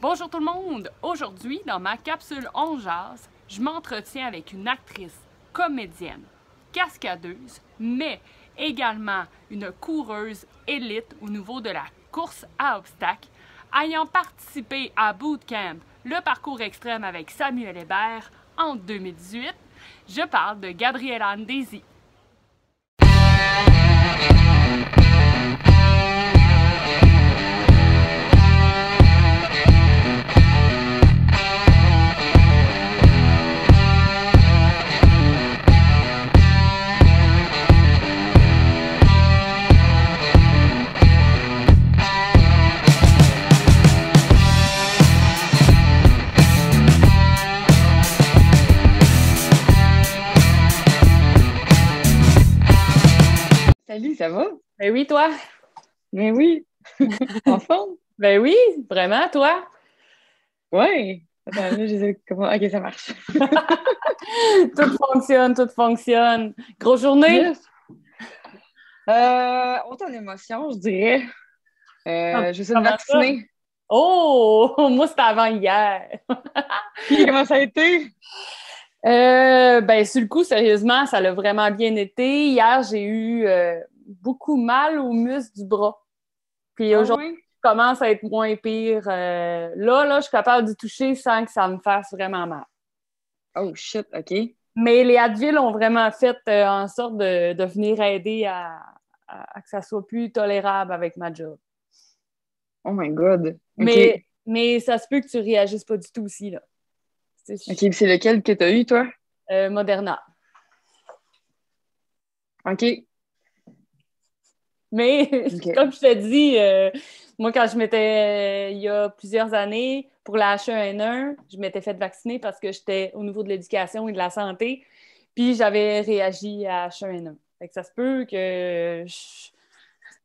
Bonjour tout le monde! Aujourd'hui, dans ma capsule On jase, je m'entretiens avec une actrice, comédienne, cascadeuse, mais également une coureuse élite au niveau de la course à obstacles, ayant participé à Bootcamp, le parcours extrême avec Samuel Hébert en 2018. Je parle de Gabrielle-Anne Daisy. Salut, ça va? Ben oui, toi? Ben oui, en forme? Ben oui, vraiment, toi? Ouais. Attends, là, comment... Ok, ça marche. Tout fonctionne, tout fonctionne. Grosse journée? Yes. Autant d'émotions, je dirais. Je suis une Comment ça? vaccinée. Oh! Moi, c'était avant hier. Puis, comment ça a été? Ben, sur le coup, sérieusement, ça l'a vraiment bien été. Hier, j'ai eu beaucoup mal aux muscles du bras. Puis Ah aujourd'hui, ouais? ça commence à être moins pire. Là, je suis capable d'y toucher sans que ça me fasse vraiment mal. Oh shit, ok. Mais les Advil ont vraiment fait en sorte de venir aider à que ça soit plus tolérable avec ma job. Oh my god. Ok. Mais ça se peut que tu réagisses pas du tout aussi, là. Ok, puis c'est lequel que t'as eu, toi? Moderna. Ok. Mais Ok. comme je te dis, moi, quand je m'étais, il y a plusieurs années, pour la H1N1, je m'étais fait vacciner parce que j'étais au niveau de l'éducation et de la santé, puis j'avais réagi à H1N1. Fait que ça se peut que...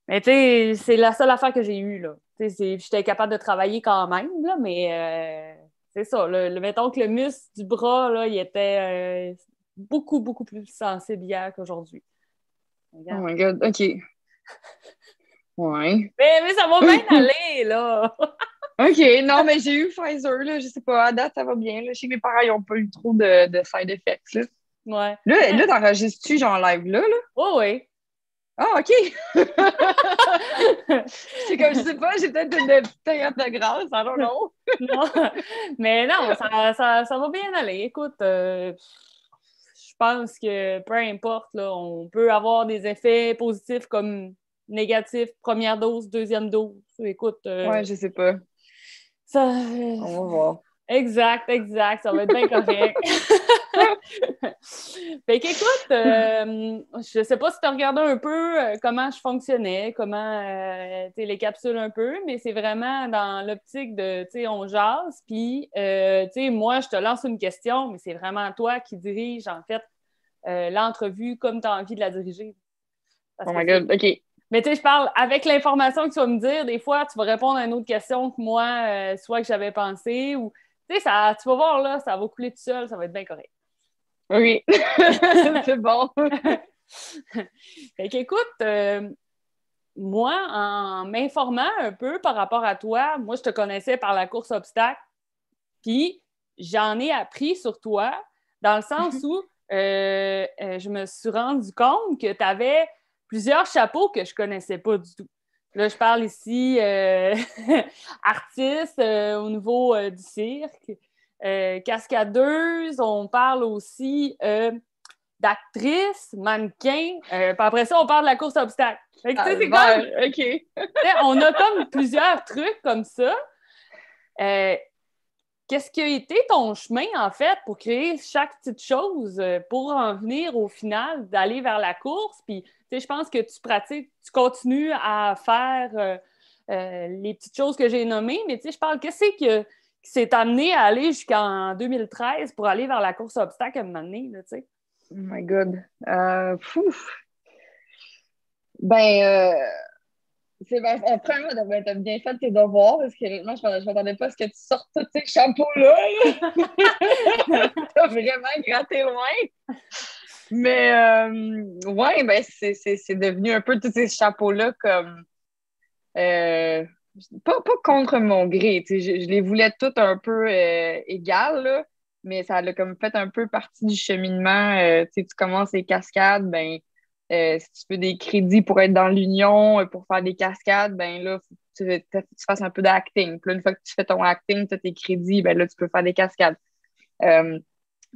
Mais tu sais, c'est la seule affaire que j'ai eue, là. Tu sais, j'étais capable de travailler quand même, là, mais c'est ça. Mettons que le muscle du bras, là, il était beaucoup, beaucoup plus sensible hier qu'aujourd'hui. Oh Regarde. my god, ok. Ouais. Mais ça va bien aller, là! Ok, non, mais j'ai eu Pfizer, là, je sais pas, à date, ça va bien, là. Je sais que mes parents, ils ont pas eu trop de side effects, là. Ouais. Là, t'enregistres-tu, genre, live, là? Oh oui. Ah, OK! C'est comme, je sais pas, j'ai peut-être une petite période de grâce, I don't know. Non. Mais non, ça va bien aller. Écoute, je pense que peu importe, là, on peut avoir des effets positifs comme négatifs, première dose, deuxième dose. Écoute, Ouais, je sais pas. ça. On va voir. Exact, ça va être bien correct. Fait qu'écoute, je sais pas si tu as regardé un peu comment je fonctionnais, comment, tu sais, les capsules un peu, mais c'est vraiment dans l'optique de, tu sais, on jase, puis, tu sais, moi, je te lance une question, mais c'est vraiment toi qui dirige, en fait, l'entrevue comme tu as envie de la diriger. Parce Oh que my God, OK. mais tu sais, je parle avec l'information que tu vas me dire, des fois, tu vas répondre à une autre question que moi, soit que j'avais pensé, ou, tu sais, tu vas voir, là, ça va couler tout seul, ça va être bien correct. OK. C'est bon. Fait qu'écoute, moi, en m'informant un peu par rapport à toi, moi, je te connaissais par la course obstacle, puis j'en ai appris sur toi, dans le sens où je me suis rendu compte que tu avais plusieurs chapeaux que je ne connaissais pas du tout. Là, je parle ici artiste au niveau du cirque, cascadeuse, on parle aussi d'actrice, mannequin, puis après ça, on parle de la course obstacle. Fait que, tu sais, c'est comme, Albert, OK. on a comme plusieurs trucs comme ça. Euh, Qu'est-ce qui a été ton chemin, en fait, pour créer chaque petite chose, pour en venir au final, d'aller vers la course? Puis, tu sais, je pense que tu pratiques, tu continues à faire les petites choses que j'ai nommées, mais tu sais, je parle, qui s'est amené à aller jusqu'en 2013 pour aller vers la course à obstacles à un moment donné, là, tu sais? Oh my God. Pouf. Ben, c'est ben, premièrement, t'as bien fait tes devoirs parce que honnêtement, je m'attendais pas à ce que tu sortes tous ces chapeaux-là. T'as vraiment gratté loin. Mais ouais, ben c'est devenu un peu tous ces chapeaux-là comme pas contre mon gré, tu sais, je les voulais toutes un peu égales, là, mais ça a comme fait un peu partie du cheminement. Tu sais, tu commences les cascades, ben, si tu veux des crédits pour être dans l'union, pour faire des cascades, ben là, faut que tu fasses un peu d'acting. Puis là, une fois que tu fais ton acting, tu as tes crédits, ben là, tu peux faire des cascades. Euh,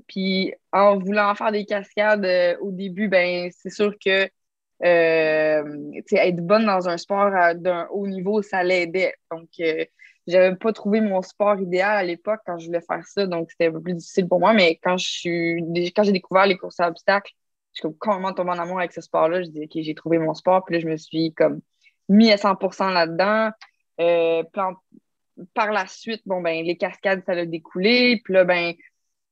Puis en voulant faire des cascades au début, ben c'est sûr que être bonne dans un sport d'un haut niveau, ça l'aidait. Donc, j'avais pas trouvé mon sport idéal à l'époque quand je voulais faire ça, donc c'était un peu plus difficile pour moi. Mais quand j'ai découvert les courses à obstacles, je suis comme complètement tombée en amour avec ce sport-là. Je dis, OK, j'ai trouvé mon sport. Puis là, je me suis comme mis à 100% là-dedans. Par la suite, bon, ben, les cascades, ça a découlé. Puis là, ben,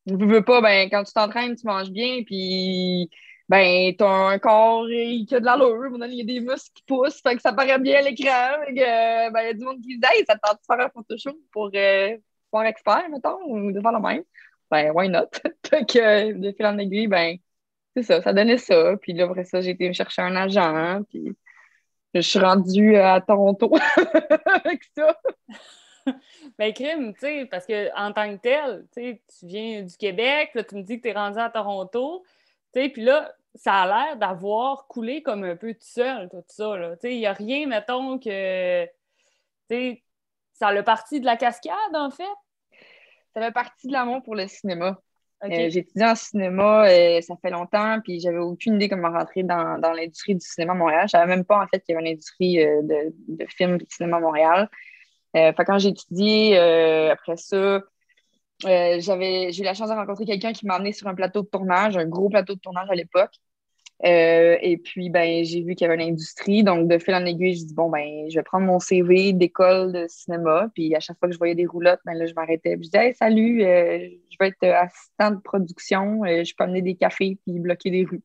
je veux pas, ben, quand tu t'entraînes, tu manges bien, puis ben, t'as un corps qui a de l'allure, il y a des muscles qui poussent, fait que ça paraît bien à l'écran, fait que, ben, il y a du monde qui se dit, hey, ça te tente de faire un photoshoot pour faire expert, mettons, ou de faire le même. Ben, why not? Fait que, de fil en aiguille, ben, c'est ça, ça donnait ça. Puis là, après ça, j'ai été me chercher un agent, puis je suis rendue à Toronto avec ça. Ben, crime, tu sais, parce que en tant que tel, tu sais, tu viens du Québec, là, tu me dis que tu es rendu à Toronto, tu sais, puis là, ça a l'air d'avoir coulé comme un peu tout seul, tout ça, là. Tu sais, il n'y a rien, mettons, que, tu sais, ça a le parti de la cascade, en fait. Ça fait partie de l'amour pour le cinéma. OK. J'ai étudié en cinéma, ça fait longtemps, puis j'avais aucune idée comment rentrer dans l'industrie du cinéma à Montréal. Je savais même pas, en fait, qu'il y avait une industrie de films et de cinéma à Montréal. Fait quand j'ai étudié, après ça, j'ai eu la chance de rencontrer quelqu'un qui m'a amené sur un plateau de tournage, un gros plateau de tournage à l'époque. Et puis, ben, j'ai vu qu'il y avait une industrie. Donc, de fil en aiguille, je dis, bon, ben, je vais prendre mon CV d'école de cinéma. Puis, à chaque fois que je voyais des roulottes, ben là, je m'arrêtais. Puis, je disais, hey, salut, je vais être assistant de production. Je peux amener des cafés puis bloquer des rues.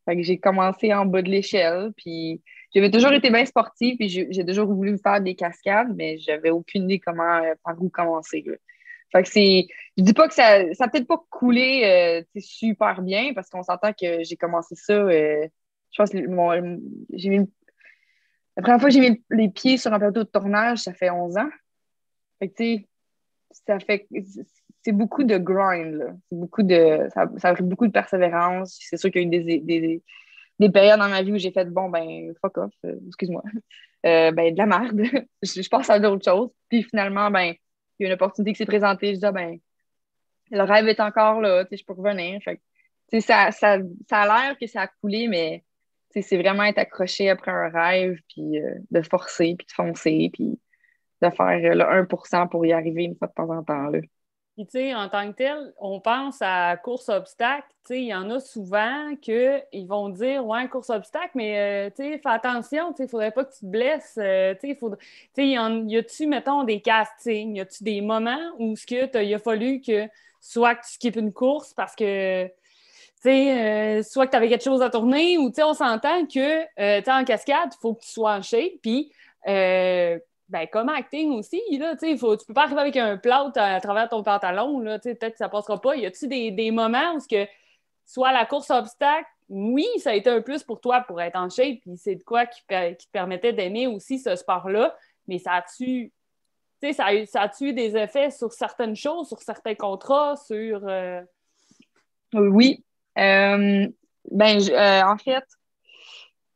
Fait que j'ai commencé en bas de l'échelle. Puis, j'avais toujours été bien sportive. Puis, j'ai toujours voulu faire des cascades, mais j'avais aucune idée par où commencer, là. Fait que je dis pas que ça a peut-être pas coulé super bien parce qu'on s'entend que j'ai commencé ça. Je pense que la première fois que j'ai mis les pieds sur un plateau de tournage, ça fait 11 ans. Fait que tu sais, ça fait c'est beaucoup de grind, là. C'est ça a pris beaucoup de persévérance. C'est sûr qu'il y a eu des périodes dans ma vie où j'ai fait bon ben fuck off, excuse-moi. Ben de la merde. Je pense à d'autres choses. Puis finalement, ben, il y a une opportunité qui s'est présentée. Je dis, ah, ben, le rêve est encore là, tu sais, je peux revenir. Fait que, tu sais, ça a l'air que ça a coulé, mais tu sais, c'est vraiment être accroché après un rêve, puis de forcer, puis de foncer, puis de faire le 1% pour y arriver une fois de temps en temps, là. Puis, tu sais, en tant que tel, on pense à course obstacle. Tu sais, il y en a souvent qu'ils vont dire, ouais, course obstacle, mais tu sais, fais attention, tu sais, il faudrait pas que tu te blesses. Tu sais, tu sais, y a-tu, mettons, des castings? Y a-tu des moments où il a fallu que soit que tu skippes une course parce que, tu sais, soit que tu avais quelque chose à tourner ou, tu sais, on s'entend que, tu sais, en cascade, il faut que tu sois en shape. Puis, ben, comme acting aussi, là, tu peux pas arriver avec un plâtre à travers ton pantalon, là, peut-être que ça passera pas. Y a-tu des moments où soit la course à obstacle, oui, ça a été un plus pour toi pour être en shape, puis c'est de quoi qui te permettait d'aimer aussi ce sport-là, mais ça a-tu eu des effets sur certaines choses, sur certains contrats, sur... Oui. Ben, en fait,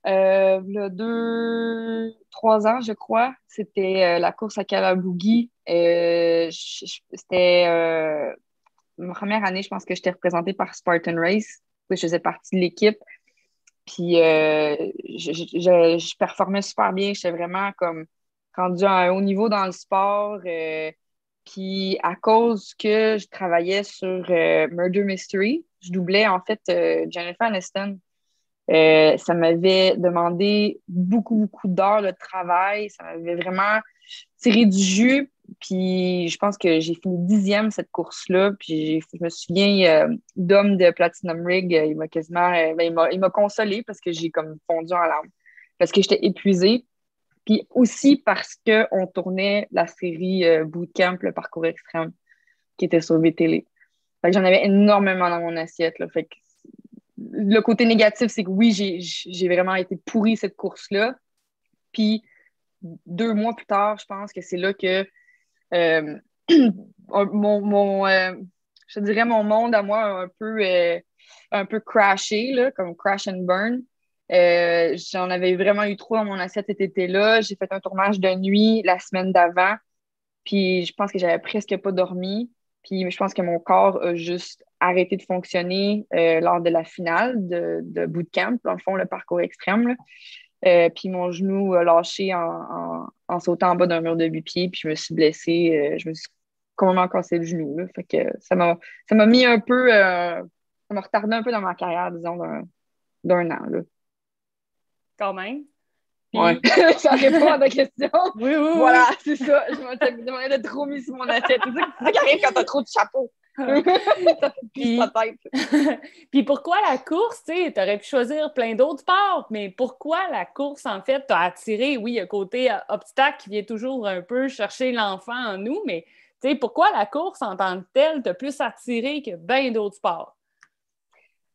il y a 3 ans, je crois, c'était la course à Calabougui. C'était ma première année, je pense que j'étais représentée par Spartan Race. Oui, je faisais partie de l'équipe. Puis je performais super bien. J'étais vraiment comme rendue à un haut niveau dans le sport. Puis à cause que je travaillais sur Murder Mystery, je doublais en fait Jennifer Aniston. Ça m'avait demandé beaucoup, beaucoup d'heures de travail. Ça m'avait vraiment tiré du jus. Puis je pense que j'ai fini 10e cette course-là. Puis je me souviens, d'homme de Platinum Rig, il m'a quasiment, ben, il m'a consolé parce que j'ai comme fondu en larmes. Parce que j'étais épuisée. Puis aussi parce qu'on tournait la série Bootcamp, le parcours extrême, qui était sur VTL. Fait que j'en avais énormément dans mon assiette, là. Fait que le côté négatif, c'est que oui, j'ai vraiment été pourrie cette course-là. Puis 2 mois plus tard, je pense que c'est là que euh, je te dirais, mon monde à moi a un peu crashé, là, comme crash and burn. J'en avais vraiment eu trop dans mon assiette cet été-là. J'ai fait un tournage de nuit la semaine d'avant. Puis je pense que j'avais presque pas dormi. Puis je pense que mon corps a juste arrêté de fonctionner lors de la finale de bootcamp, dans le fond, le parcours extrême, là. Puis mon genou a lâché en sautant en bas d'un mur de 8 pieds, puis je me suis blessée. Je me suis complètement cassé le genou, là. Fait que ça m'a mis un peu, ça m'a retardé un peu dans ma carrière, disons, d'un an, là. quand même. Ouais, Puis, ça répond à ta question. oui, oui, Voilà, oui. c'est ça. Je me demandais de trop mis sur mon assiette. C'est ça qui arrive quand t'as trop de chapeaux. Ça fait plus ta Puis, tête. puis pourquoi la course, tu sais, t'aurais pu choisir plein d'autres sports, mais pourquoi la course, en fait, t'a attiré? Oui, il y a côté obstacle qui vient toujours un peu chercher l'enfant en nous, mais tu sais, pourquoi la course en tant que telle t'a plus attiré que bien d'autres sports?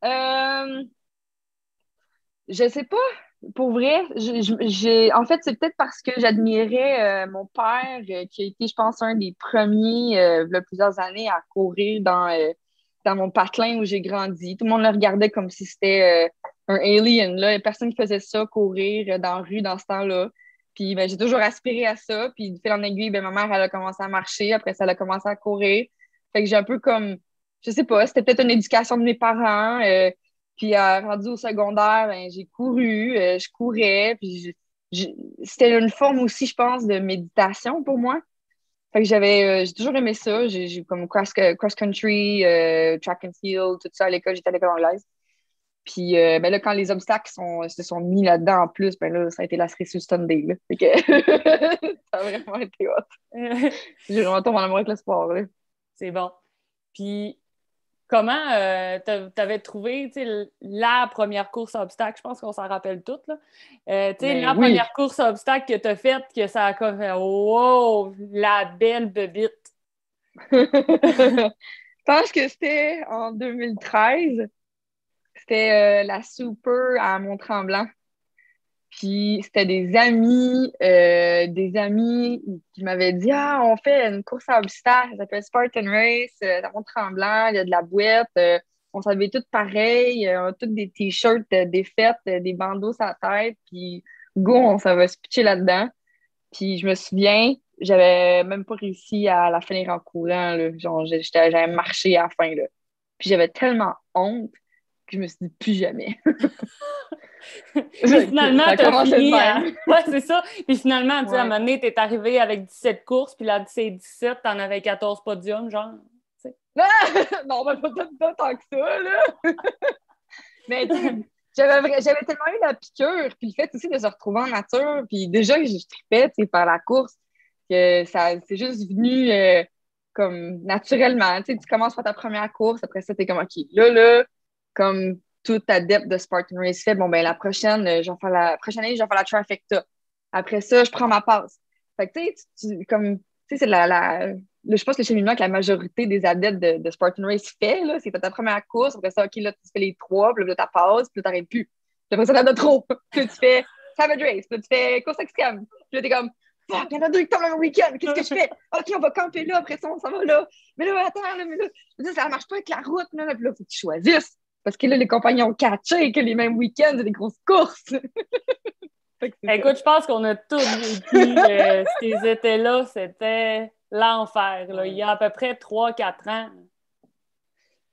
Euh, je sais pas. Pour vrai, en fait, c'est peut-être parce que j'admirais mon père, qui a été, je pense, un des premiers, il y a plusieurs années, à courir dans mon patelin où j'ai grandi. Tout le monde le regardait comme si c'était un alien, là. Il y a personne qui faisait ça, courir dans la rue dans ce temps-là. Puis ben, j'ai toujours aspiré à ça. Puis de fil en aiguille, ben, ma mère, elle a commencé à marcher. Après ça, elle a commencé à courir. Fait que j'ai un peu comme, je sais pas, c'était peut-être une éducation de mes parents. Puis rendu au secondaire, ben, j'ai couru, je courais, puis je- c'était une forme aussi, je pense, de méditation pour moi. Fait que j'ai toujours aimé ça. J'ai comme cross-country, track and field, tout ça à l'école, j'étais à l'école anglaise. Puis ben là, quand les obstacles se sont mis là-dedans en plus, ben là, ça a été la cerise sur le Sunday, là. Fait que ça a vraiment été hot. J'ai vraiment tombé en amour avec le sport, là. C'est bon. Puis, comment t'avais trouvé, tu sais, la première course à obstacle? Je pense qu'on s'en rappelle toutes, là. Tu sais, Ben la oui. première course à obstacle que t'as faite, que ça a comme fait wow, la belle bebite. Je pense que c'était en 2013. C'était la Super à Mont-Tremblant. Puis c'était des amis qui m'avaient dit: Ah, on fait une course à obstacles, ça s'appelle Spartan Race, à Mont-Tremblant, il y a de la boîte. On s'habillait toutes pareil, on a toutes des t-shirts défaites, des bandeaux sur la tête, puis go, on s'en va se pitcher là-dedans. Puis je me souviens, j'avais même pas réussi à la finir en courant, là. Genre, j'avais marché à la fin, là. Puis j'avais tellement honte que je me suis dit plus jamais. Puis finalement, Ça a t'as commencé de fini à... même. Ouais, c'est ça. Puis finalement, tu sais, à un Ouais. moment donné, t'es arrivé avec 17 courses, puis là, c'est 17, t'en avais 14 podiums, genre. Tu sais. Non, ben peut-être pas tant que ça, là. Mais tu sais, j'avais tellement eu la piqûre, puis le fait aussi de se retrouver en nature, puis déjà que je tripais, tu sais, par la course, que ça, c'est juste venu comme naturellement. Tu sais, tu commences par ta première course, après ça, t'es comme, OK, là, comme tout adepte de Spartan Race fait, bon, ben la prochaine, la prochaine année, je vais faire la trifecta. Après ça, je prends ma passe. Fait que, tu sais, comme, tu sais, c'est je pense que le cheminement que la majorité des adeptes de Spartan Race fait, là, c'est ta première course, après ça, OK, là, tu fais les trois, puis là, ta passe, puis là, t'arrêtes plus. Puis après ça, t'en as trop. Puis là, tu fais Savage Race, puis là, tu fais course extrême. Puis là, t'es comme, fuck, il y en a deux qui tombent un week-end, qu'est-ce que je fais? OK, on va camper là, après ça, on s'en va là. Mais là, attends, là, mais là, ça marche pas avec la route, là. Puis là, faut que tu choisisses. Parce que là, les compagnons ont catché que les mêmes week-ends, c'est des grosses courses. Fait que c'est ça. Écoute, je pense qu'on a tous vécu ces étés-là, c'était l'enfer, là. Il y a à peu près 3 4 ans.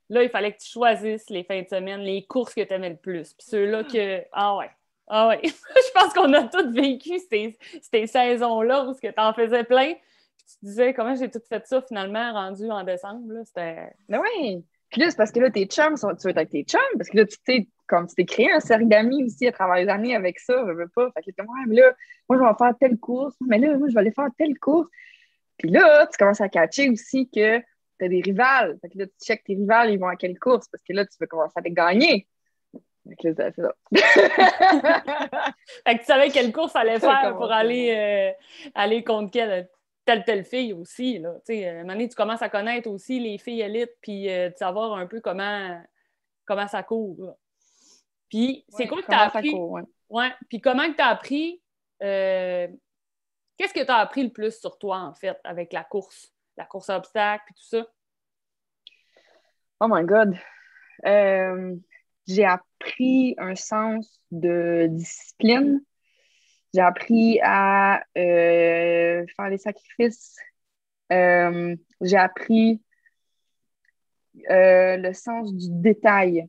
Là, il fallait que tu choisisses les fins de semaine, les courses que tu aimais le plus. Puis ceux-là que. Ah ouais. Ah ouais. Je pense qu'on a tous vécu ces saisons-là où tu en faisais plein. Puis tu te disais, comment j'ai tout fait ça finalement rendu en décembre? Là, c'était. Mais ouais. Puis là, c'est parce que là, tes chums, tu vas être avec tes chums, parce que là, tu sais, comme tu t'es créé un cercle d'amis aussi à travers les années avec ça, je veux pas. Fait que là, ouais, mais là, moi, je vais faire telle course, mais là, moi, je vais aller faire telle course. Puis là, tu commences à catcher aussi que tu as des rivales. Fait que là, tu checkes tes rivales, ils vont à quelle course, parce que là, tu veux commencer à les gagner. Fait que là, c'est ça. Fait que tu savais quelle course allait Ça a faire pour commencé, ouais. aller contre telle fille aussi. Là. Tu sais, à un moment donné, tu commences à connaître aussi les filles élites puis de savoir un peu comment ça court. Là. Puis c'est Ouais, quoi que tu as comment ça appris? court, ouais. Ouais. Puis comment que tu as appris Qu'est-ce que tu as appris le plus sur toi, en fait, avec la course à obstacles et tout ça? Oh my God. Euh, j'ai appris un sens de discipline. J'ai appris à faire des sacrifices. J'ai appris le sens du détail.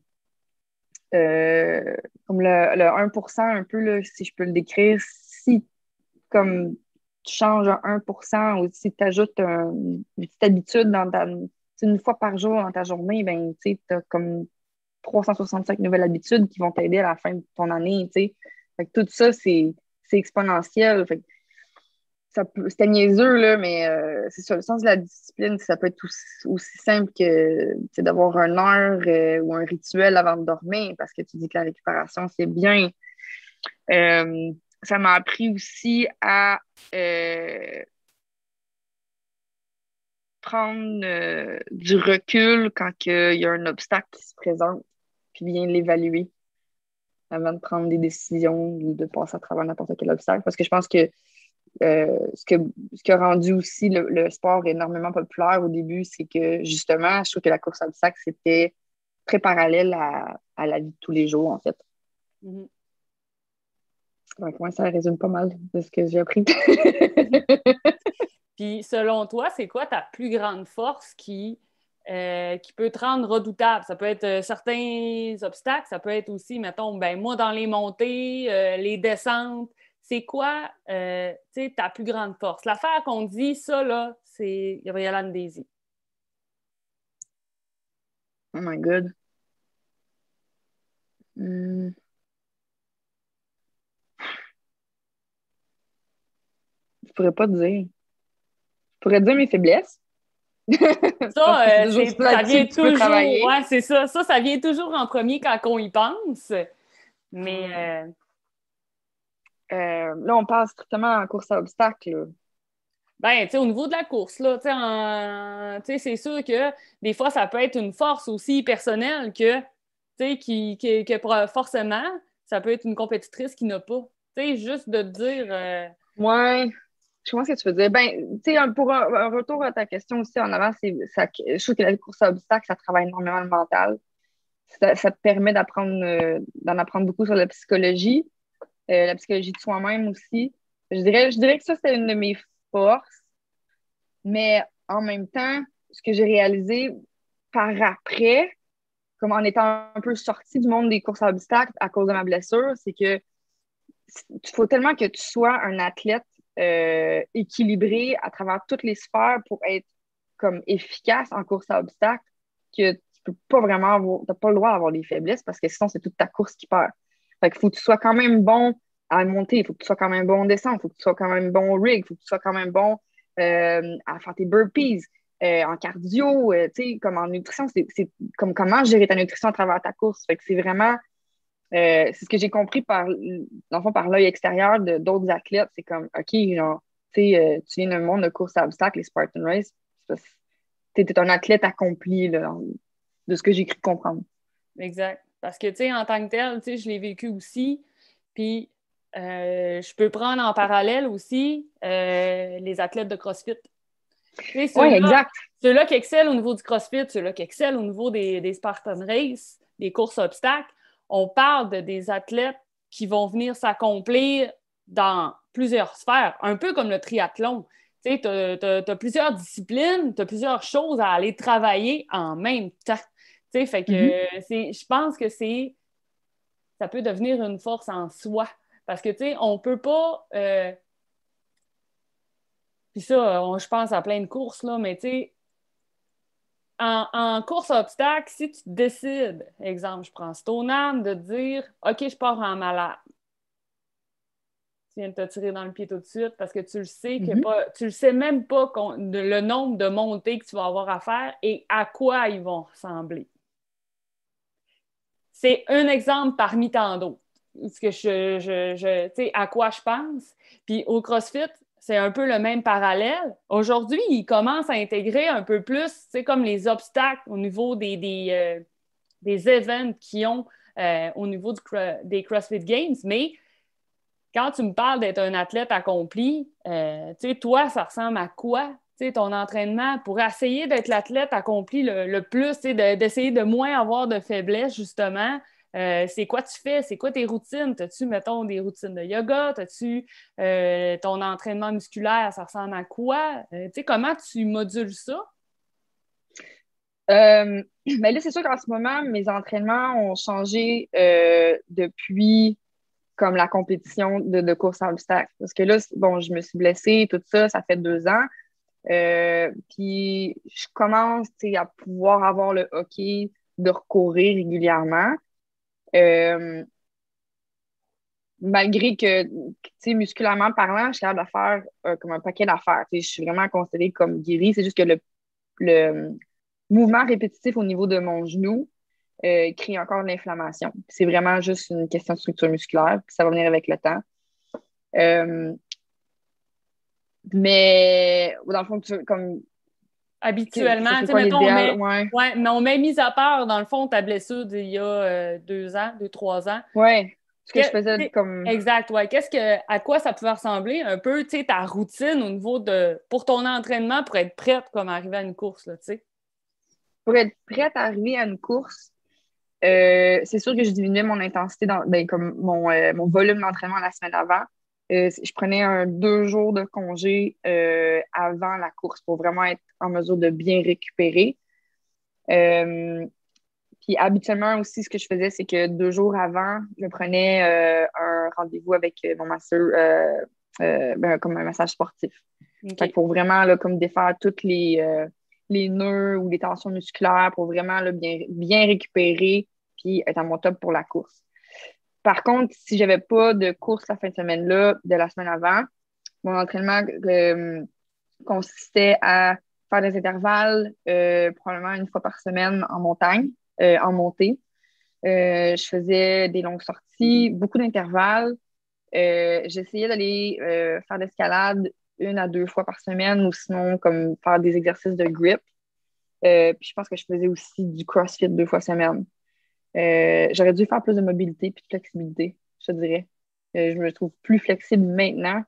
Comme le 1%, un peu, là, si je peux le décrire, si comme tu changes un 1% ou si tu ajoutes une petite habitude une fois par jour dans ta journée, ben, tu as comme 365 nouvelles habitudes qui vont t'aider à la fin de ton année. T'sais. Fait que tout ça, c'est exponentiel. Fait que c'était niaiseux, là, mais c'est ça, le sens de la discipline, ça peut être aussi simple que d'avoir une heure ou un rituel avant de dormir, parce que tu dis que la récupération, c'est bien. Euh, ça m'a appris aussi à prendre du recul quand il y a un obstacle qui se présente, puis bien l'évaluer avant de prendre des décisions ou de passer à travers n'importe quel obstacle. Parce que je pense que ce qui a rendu aussi le sport énormément populaire au début, c'est que justement, je trouve que la course à obstacles, c'était très parallèle à la vie de tous les jours, en fait. Mhm. Donc, moi, ça résume pas mal de ce que j'ai appris. Puis, selon toi, c'est quoi ta plus grande force qui peut te rendre redoutable? Ça peut être certains obstacles, ça peut être aussi, mettons, ben moi, dans les montées, les descentes. C'est quoi, ta plus grande force? L'affaire qu'on dit, ça, là, c'est Gabriela Ndesi. Oh my God. Je pourrais pas te dire. Je pourrais te dire mes faiblesses. Parce que c'est Ça, toujours ça là-dessus vient que tu peux toujours, travailler. ouais, c'est ça. Ça vient toujours en premier quand on y pense. Mais, Mm. Là, on parle strictement en course à obstacles. Là. ben, tu sais, au niveau de la course, là, tu sais, c'est sûr que des fois, ça peut être une force aussi personnelle que, tu sais, forcément, ça peut être une compétitrice qui n'a pas. Tu sais, juste de te dire, Ouais, je vois ce que tu veux dire. Ben, tu sais, pour un retour à ta question aussi en avant, je trouve que la course à obstacles, ça travaille énormément le mental. Ça te permet d'en apprendre beaucoup sur la psychologie de soi-même aussi. Je dirais que ça, c'est une de mes forces, mais en même temps, ce que j'ai réalisé par après, comme en étant un peu sortie du monde des courses à obstacles à cause de ma blessure, c'est que il faut tellement que tu sois un athlète équilibré à travers toutes les sphères pour être comme efficace en course à obstacles que tu peux pas vraiment avoir, t'as pas le droit d'avoir des faiblesses parce que sinon c'est toute ta course qui perd. Fait qu'il faut que tu sois quand même bon à monter, il faut que tu sois quand même bon en descente, il faut que tu sois quand même bon au rig, il faut que tu sois quand même bon à faire tes burpees, en cardio, tu sais, comme en nutrition, c'est comme comment gérer ta nutrition à travers ta course. Fait que c'est vraiment c'est ce que j'ai compris dans le fond, par l'œil extérieur d'autres athlètes. C'est comme, OK, genre, tu sais, tu viens d'un monde de course à obstacles, les Spartan Race. Tu es un athlète accompli, là, de ce que j'ai cru comprendre. exact. Parce que, tu sais, en tant que tel, tu sais, je l'ai vécu aussi. Puis, je peux prendre en parallèle aussi les athlètes de CrossFit. Tu sais, Oui, exact. ceux-là qui excellent au niveau du CrossFit, ceux-là qui excellent au niveau des Spartan Race, des courses obstacles, on parle des athlètes qui vont venir s'accomplir dans plusieurs sphères, un peu comme le triathlon. Tu sais, tu as plusieurs disciplines, tu as plusieurs choses à aller travailler en même temps. Tu sais, fait que Mm-hmm. je pense que ça peut devenir une force en soi. Parce que, tu sais, on peut pas... puis ça, je pense à plein de courses, là, mais tu sais, en course à obstacles, si tu décides, exemple, je prends Stoneham, de dire OK, je pars en malade. Tu viens de te tirer dans le pied tout de suite parce que tu le sais que Mm-hmm. pas, tu le sais même pas le nombre de montées que tu vas avoir à faire et à quoi ils vont ressembler. C'est un exemple parmi tant d'autres. Ce que tu sais, à quoi je pense. Puis au CrossFit, c'est un peu le même parallèle. Aujourd'hui, ils commencent à intégrer un peu plus, tu sais, comme les obstacles au niveau des events qu'ils ont au niveau des CrossFit Games, mais quand tu me parles d'être un athlète accompli, tu sais, toi, ça ressemble à quoi? Tu sais, ton entraînement pour essayer d'être l'athlète accompli le plus, tu sais, d'essayer de moins avoir de faiblesse, justement. C'est quoi tu fais? C'est quoi tes routines? T'as-tu, mettons, des routines de yoga? T'as-tu ton entraînement musculaire? Ça ressemble à quoi? Tu sais, comment tu modules ça? Ben là, c'est sûr qu'en ce moment, mes entraînements ont changé depuis comme la compétition de course à obstacles. Parce que là, bon, je me suis blessée, tout ça, ça fait 2 ans. Puis je commence, tu sais, à pouvoir avoir le hockey de recourir régulièrement. Euh, Malgré que, tu sais, musculairement parlant, je suis capable de faire comme un paquet d'affaires. Tu sais, je suis vraiment considérée comme guérie. C'est juste que le mouvement répétitif au niveau de mon genou crée encore de l'inflammation. C'est vraiment juste une question de structure musculaire, puis ça va venir avec le temps. Euh, mais dans le fond, comme ça Habituellement, tu serait sais, quoi mettons, l'idéal? Ouais. mais on met mis à part, dans le fond, ta blessure d'il y a 2 ans, 3 ans. Ouais. Ce que je Que- faisais comme exact, ouais. À quoi ça pouvait ressembler un peu, tu sais, ta routine au niveau pour ton entraînement pour être prête comme à arriver à une course, là, tu sais? pour être prête à arriver à une course, c'est sûr que je diminuais mon intensité comme mon volume d'entraînement la semaine avant. Je prenais 2 jours de congé avant la course pour vraiment être en mesure de bien récupérer. Euh, Puis habituellement aussi, ce que je faisais, c'est que 2 jours avant, je prenais un rendez-vous avec mon masseur, comme un massage sportif. Fait que OK. pour vraiment là, comme défaire toutes les nœuds ou les tensions musculaires pour vraiment là, bien récupérer puis être à mon top pour la course. Par contre, si j'avais pas de course la fin de semaine-là, de la semaine avant, mon entraînement consistait à faire des intervalles probablement une fois par semaine en montagne, en montée. Je faisais des longues sorties, beaucoup d'intervalles. J'essayais d'aller faire de l'escalade 1 à 2 fois par semaine ou sinon comme faire des exercices de grip. Puis je pense que je faisais aussi du CrossFit 2 fois semaine. J'aurais dû faire plus de mobilité puis de flexibilité, je te dirais. Je me trouve plus flexible maintenant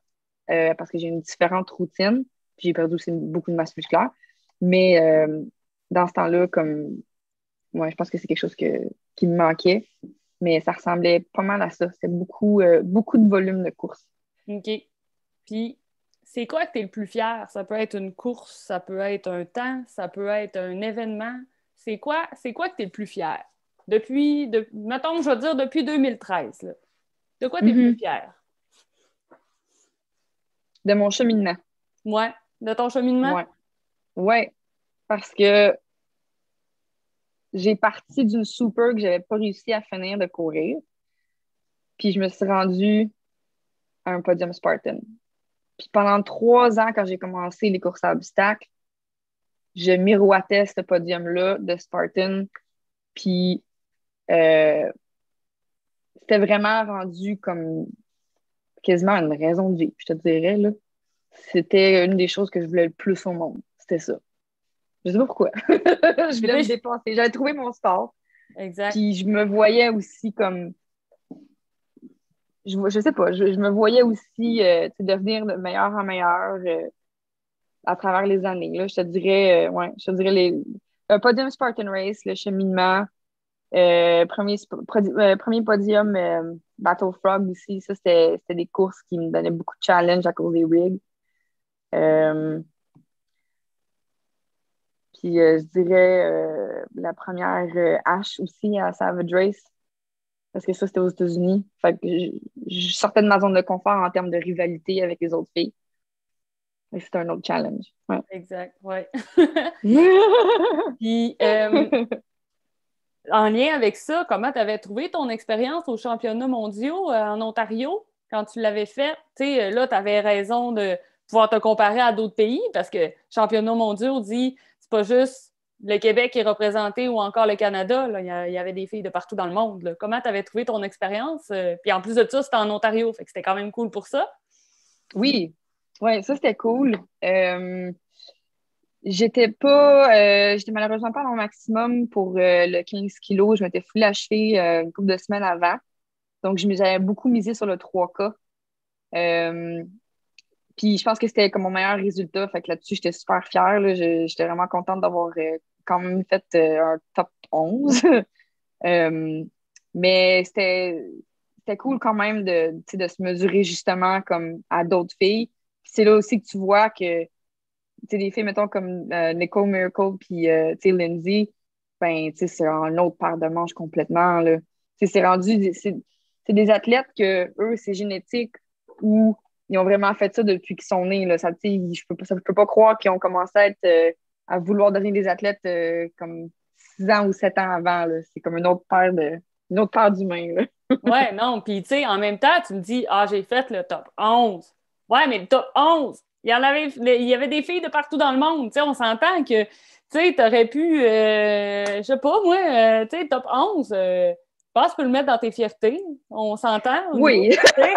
parce que j'ai une différente routine. Puis j'ai perdu aussi beaucoup de masse musculaire. Mais dans ce temps-là, comme ouais, je pense que c'est quelque chose qui me manquait. Mais ça ressemblait pas mal à ça. C'était beaucoup de volume de course. OK. Puis, c'est quoi que tu es le plus fier? Ça peut être une course, ça peut être un temps, ça peut être un événement. C'est quoi que tu es le plus fier? Mettons, je vais dire depuis 2013, là. De quoi tu es le plus Mhm. fier? De mon cheminement. Ouais. De ton cheminement? Ouais. Ouais. Parce que j'ai parti d'une super que j'avais pas réussi à finir de courir. Puis je me suis rendue à un podium Spartan. Puis pendant 3 ans, quand j'ai commencé les courses à obstacles, je miroitais ce podium-là de Spartan. Puis euh, c'était vraiment rendu comme quasiment une raison de vivre, je te dirais, là. C'était une des choses que je voulais le plus au monde. C'était ça. Je sais pas pourquoi. Je Mais voulais tu me sais, dépasser. J'avais trouvé mon sport. exact. Puis je me voyais aussi comme. Je sais pas, je me voyais aussi tu sais, devenir de meilleur en meilleur à travers les années. Là. Je te dirais, ouais, je te dirais un podium Spartan Race, le cheminement, premier podium Battle Frog aussi. Ça, c'était des courses qui me donnaient beaucoup de challenge à cause des rigs. Euh, Puis je dirais la première H aussi à Savage Race, parce que ça, c'était aux États-Unis. Fait que je sortais de ma zone de confort en termes de rivalité avec les autres filles. C'était un autre challenge. Ouais. Exact, ouais. Puis, en lien avec ça, comment tu avais trouvé ton expérience aux championnats mondiaux en Ontario quand tu l'avais fait? Tu sais, là, tu avais raison de pouvoir te comparer à d'autres pays parce que championnats mondiaux dit c'est pas juste le Québec qui est représenté ou encore le Canada. Là. Il y avait des filles de partout dans le monde. Là. Comment tu avais trouvé ton expérience? Puis en plus de ça, c'était en Ontario, fait que c'était quand même cool pour ça. Oui, ouais, ça c'était cool. J'étais malheureusement pas à mon maximum pour le 15 kilos. Je m'étais foulée la cheville une couple de semaines avant. Donc, j'avais beaucoup misé sur le 3K. Euh, Puis je pense que c'était comme mon meilleur résultat. Fait que là-dessus, j'étais super fière. Là. J'étais vraiment contente d'avoir quand même fait un top 11. Euh, mais c'était cool quand même tu sais, de se mesurer justement comme à d'autres filles. Puis c'est là aussi que tu vois que tu sais, des filles, mettons, comme Nicole Miracle puis tu sais, Lindsay, ben, tu sais, c'est un autre paire de manches complètement, là. Tu sais, c'est rendu, c'est des athlètes que, eux, c'est génétique ou ils ont vraiment fait ça depuis qu'ils sont nés, là. Ça, tu sais, je peux pas croire qu'ils ont commencé à vouloir devenir des athlètes comme 6 ans ou 7 ans avant, là. C'est comme une autre paire d'humains, là. Ouais, non. Puis, tu sais, en même temps, tu me dis, ah, j'ai fait le top 11. Ouais, mais le top 11, il y avait des filles de partout dans le monde. Tu sais, on s'entend que, tu sais, t'aurais pu, je sais pas, moi, tu sais, top 11, je pense que tu peux le mettre dans tes fiertés. On s'entend, nous, Oui, tu sais.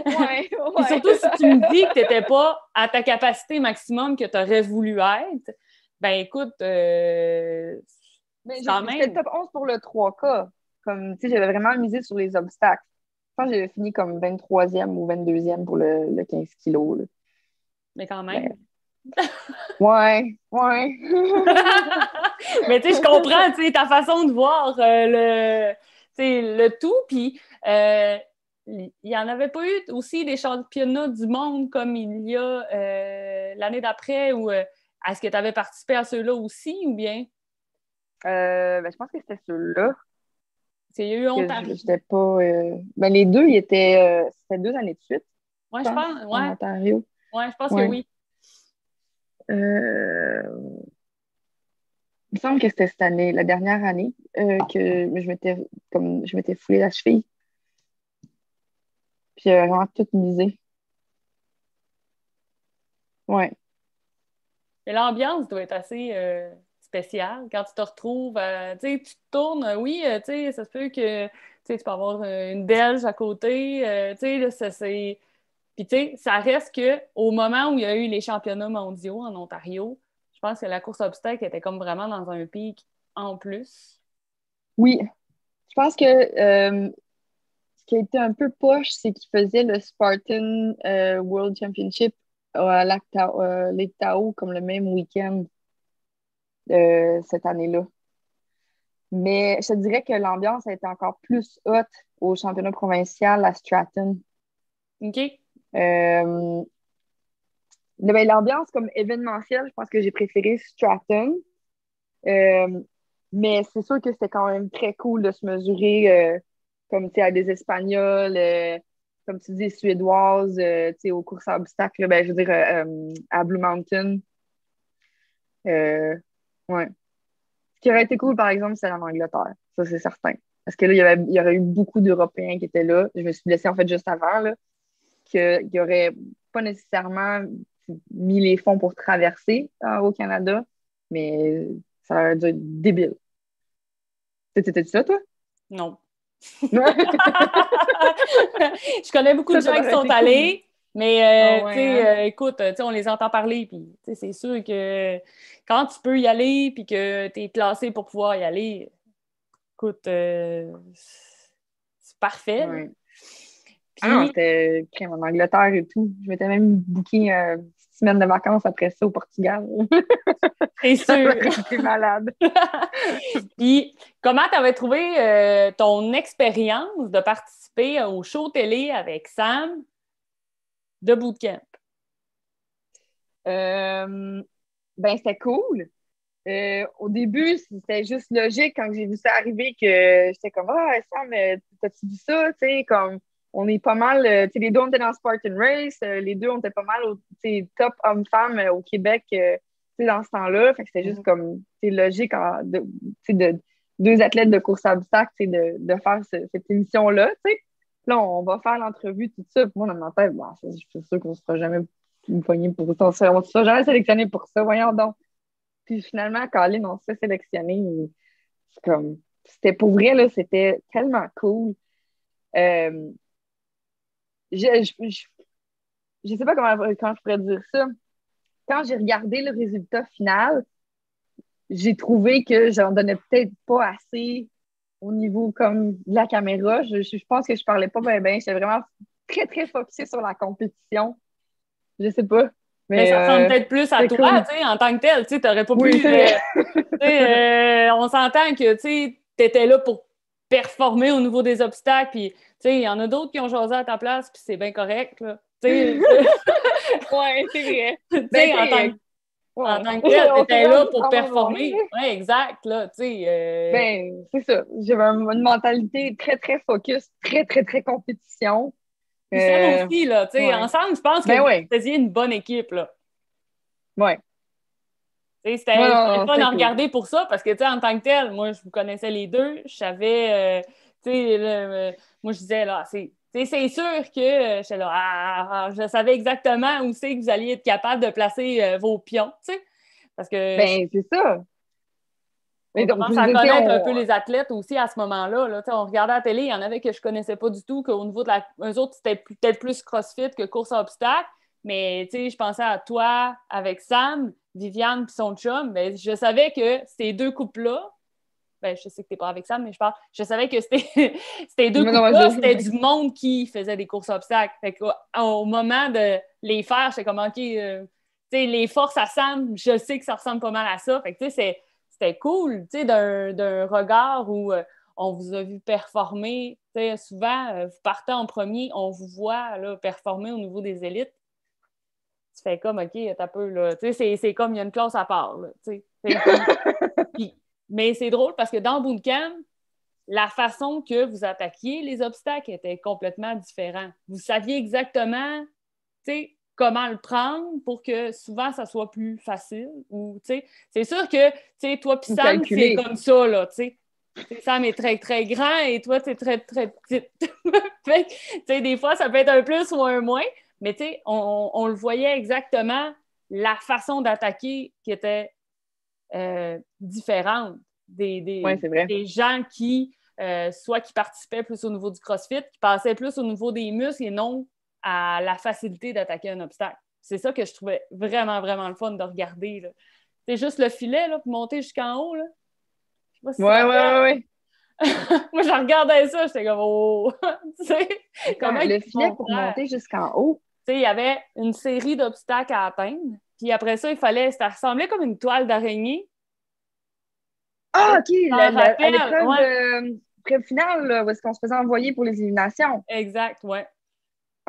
ouais, Puis ouais. surtout, si tu me dis que tu n'étais pas à ta capacité maximum que tu aurais voulu être, ben écoute, Mais quand j'étais même, top 11 pour le 3K. Comme, tu sais, j'avais vraiment misé sur les obstacles. Je pense que j'avais fini comme 23e ou 22e pour le 15 kilos, là. mais quand même. Mais, ouais, ouais. Mais tu sais, je comprends, tu sais, ta façon de voir tu sais, le tout. Puis, il n'y en avait pas eu aussi des championnats du monde comme il y a l'année d'après ou est-ce que tu avais participé à ceux-là aussi ou bien Ben, je pense que c'était ceux-là il y a eu que Ontario? j'étais pas. Ben, les deux, c'était 2 années de suite, Ouais, je je pense, pense, en ouais, Ontario. ouais, je pense que Ouais. oui. Il me semble que c'était cette année, la dernière année, que je m'étais foulé la cheville. Puis j'avais vraiment tout misé. Ouais. Et l'ambiance doit être assez spéciale quand tu te retrouves, tu sais, tu te tournes, oui, tu sais, ça se peut que tu peux avoir une Belge à côté, tu sais, là, ça c'est. Puis tu sais, ça reste que au moment où il y a eu les championnats mondiaux en Ontario, je pense que la course obstacle était comme vraiment dans un pic en plus. Oui. Je pense que ce qui a été un peu poche, c'est qu'ils faisaient le Spartan World Championship à Lake Tahoe comme le même week-end cette année-là. Mais je te dirais que l'ambiance a été encore plus haute au championnat provincial à Stratton. OK? Euh, ben, l'ambiance comme événementielle, je pense que j'ai préféré Stratton. Euh, mais c'est sûr que c'était quand même très cool de se mesurer comme tu sais, à des Espagnols, comme tu dis, Suédoises, tu sais, aux courses à obstacles, ben, je veux dire, à Blue Mountain. Euh, ouais. Ce qui aurait été cool, par exemple, c'est en Angleterre. Ça, c'est certain. Parce que là, il y aurait eu beaucoup d'Européens qui étaient là. Je me suis blessée, en fait, juste avant, là, qu'il n'y aurait pas nécessairement mis les fonds pour traverser au Canada, mais ça aurait dû être débile. T'étais ça, toi? Non. Je connais beaucoup de Ça gens qui aurait sont été cool. allés, mais Ah tu ouais, sais, hein? écoute, tu sais, on les entend parler, puis tu sais, c'est sûr que quand tu peux y aller, puis que tu es classé pour pouvoir y aller, écoute, c'est parfait, là. Ouais. Ah non, Puis, c'était crème en Angleterre et tout. Je m'étais même booké une petite semaine de vacances après ça au Portugal. c'est Ça sûr. aurait été malade. Puis, comment tu avais trouvé ton expérience de participer au show télé avec Sam de Bootcamp? Euh, ben, c'était cool. Au début, c'était juste logique quand j'ai vu ça arriver que j'étais comme ah, Sam, t'as-tu vu ça? Tu sais, comme on est pas mal, tu sais, les deux on était dans Spartan Race, les deux on était pas mal au tu sais, top hommes-femmes au Québec, tu sais, dans ce temps-là. Fait que c'était juste Mhm. comme, tu sais, logique tu sais, de deux athlètes de course à obstacles, tu sais, de faire cette émission-là, tu sais. Là, on va faire l'entrevue, tout ça. Puis moi, dans ma tête, bon, je suis sûre qu'on ne sera jamais poigné pour ça. On ne sera jamais sélectionné pour ça. Voyons donc. Puis finalement, Colin, on s'est sélectionné. C'est comme, c'était pour vrai, là, c'était tellement cool. Euh, je, je sais pas comment je pourrais dire ça. Quand j'ai regardé le résultat final, j'ai trouvé que j'en donnais peut-être pas assez au niveau comme de la caméra. Je pense que je parlais pas bien, bien. J'étais vraiment très, très focusé sur la compétition. Je sais pas. Mais ça ressemble peut-être plus à c'est toi, cool. tu sais, en tant que tel. Tu sais, t'aurais pas Oui, pu. c'est vrai. On s'entend que tu étais là pour performer au niveau des obstacles. Puis, tu sais, il y en a d'autres qui ont jasé à ta place, puis c'est bien correct. Là. Tu Ouais, c'est vrai. Ben, sais, tu sais, en ouais. tant que tel, tu On s'est étais là rendu pour quand même loin, performer. là. Oui, exact. Là, tu sais, Ben, c'est ça. J'avais une mentalité très, très focus, très, très, très compétition. puis Sam aussi, là, tu sais, Ouais. ensemble, je pense que Ben vous ouais. faisiez une bonne équipe. Là. Ouais. C'était Non, non, le non, fun c'est à cool. regarder pour ça, parce que, tu sais, en tant que tel, moi, je vous connaissais les deux, je savais, tu sais, moi, je disais, là, c'est sûr que, j'étais là, je savais exactement où c'est que vous alliez être capable de placer vos pions, tu sais, parce que Ben, c'est ça. on Mais donc, commence je à veux dire, connaître un peu les athlètes aussi à ce moment-là. Là. On regardait à la télé, il y en avait que je connaissais pas du tout, qu'au niveau de eux autres, c'était peut-être plus CrossFit que course à obstacles. Mais je pensais à toi avec Sam, Viviane et son chum. Ben, je savais que ces deux couples-là, ben, je sais que tu n'es pas avec Sam, mais je savais que ces deux non, non, couples-là, c'était du monde qui faisait des courses à obstacles. Fait au moment de les faire, j'étais comme, OK, les forces à Sam, je sais que ça ressemble pas mal à ça. Fait que, c'était cool, d'un regard où on vous a vu performer. Souvent, vous partez en premier, on vous voit là, performer au niveau des élites. Tu fais comme, OK, t'as peu, là. C'est comme, il y a une classe à part, là. Puis, mais c'est drôle parce que dans Bootcamp, la façon que vous attaquiez les obstacles était complètement différente. Vous saviez exactement, comment le prendre pour que souvent ça soit plus facile. Ou, c'est sûr que, toi puis Sam, c'est calculé. comme ça, là, Sam est très, très grand et toi, tu es très, très petite. Fait que, des fois, ça peut être un plus ou un moins, mais on le voyait exactement la façon d'attaquer qui était différente Ouais, c'est vrai. des gens qui, soit qui participaient plus au niveau du CrossFit, qui passaient plus au niveau des muscles et non à la facilité d'attaquer un obstacle. C'est ça que je trouvais vraiment, vraiment le fun de regarder. C'est juste le filet, là, pour monter jusqu'en haut. Là. Je sais pas si tu te Ouais, ouais, rappelles. ouais, ouais. Moi, je regardais ça, j'étais comme, oh! Tu sais, comment Attends, le ils filet vont pour faire? monter jusqu'en haut. Il y avait une série d'obstacles à atteindre. Puis après ça, ça ressemblait comme une toile d'araignée. Ah, OK, Tu t'en à rappelles? l'épreuve Ouais, finale, là, où est-ce qu'on se faisait envoyer pour les éliminations. exact, ouais.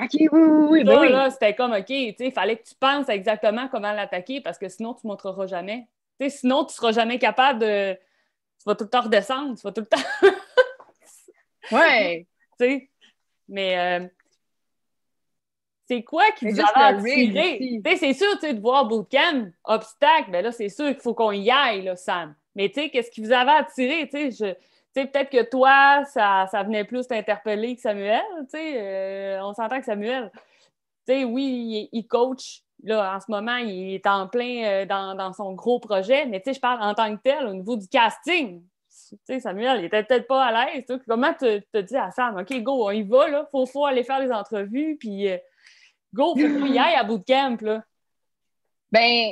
OK, oui, oui, oui, ben Ça, oui. là, c'était comme, OK, il fallait que tu penses à exactement comment l'attaquer parce que sinon, tu ne montreras jamais. Sinon, tu ne seras jamais capable de. Tu vas tout le temps redescendre, tu vas tout le temps. Ouais. Mais c'est quoi qui Mais vous juste avait le rig attiré? aussi. C'est sûr, de voir Bootcamp, obstacle, ben là, c'est sûr qu'il faut qu'on y aille, là, Sam. Mais qu'est-ce qui vous avait attiré? Peut-être que toi, ça venait plus t'interpeller que Samuel. On s'entend que Samuel, oui, il coach. Là, en ce moment, il est en plein dans son gros projet, mais je parle en tant que tel au niveau du casting. Samuel, il était peut-être pas à l'aise. Comment tu te dis à Sam, OK, go, on y va, là, faut aller faire les entrevues, puis go, faut qu'on y aille à bootcamp, là. Ben,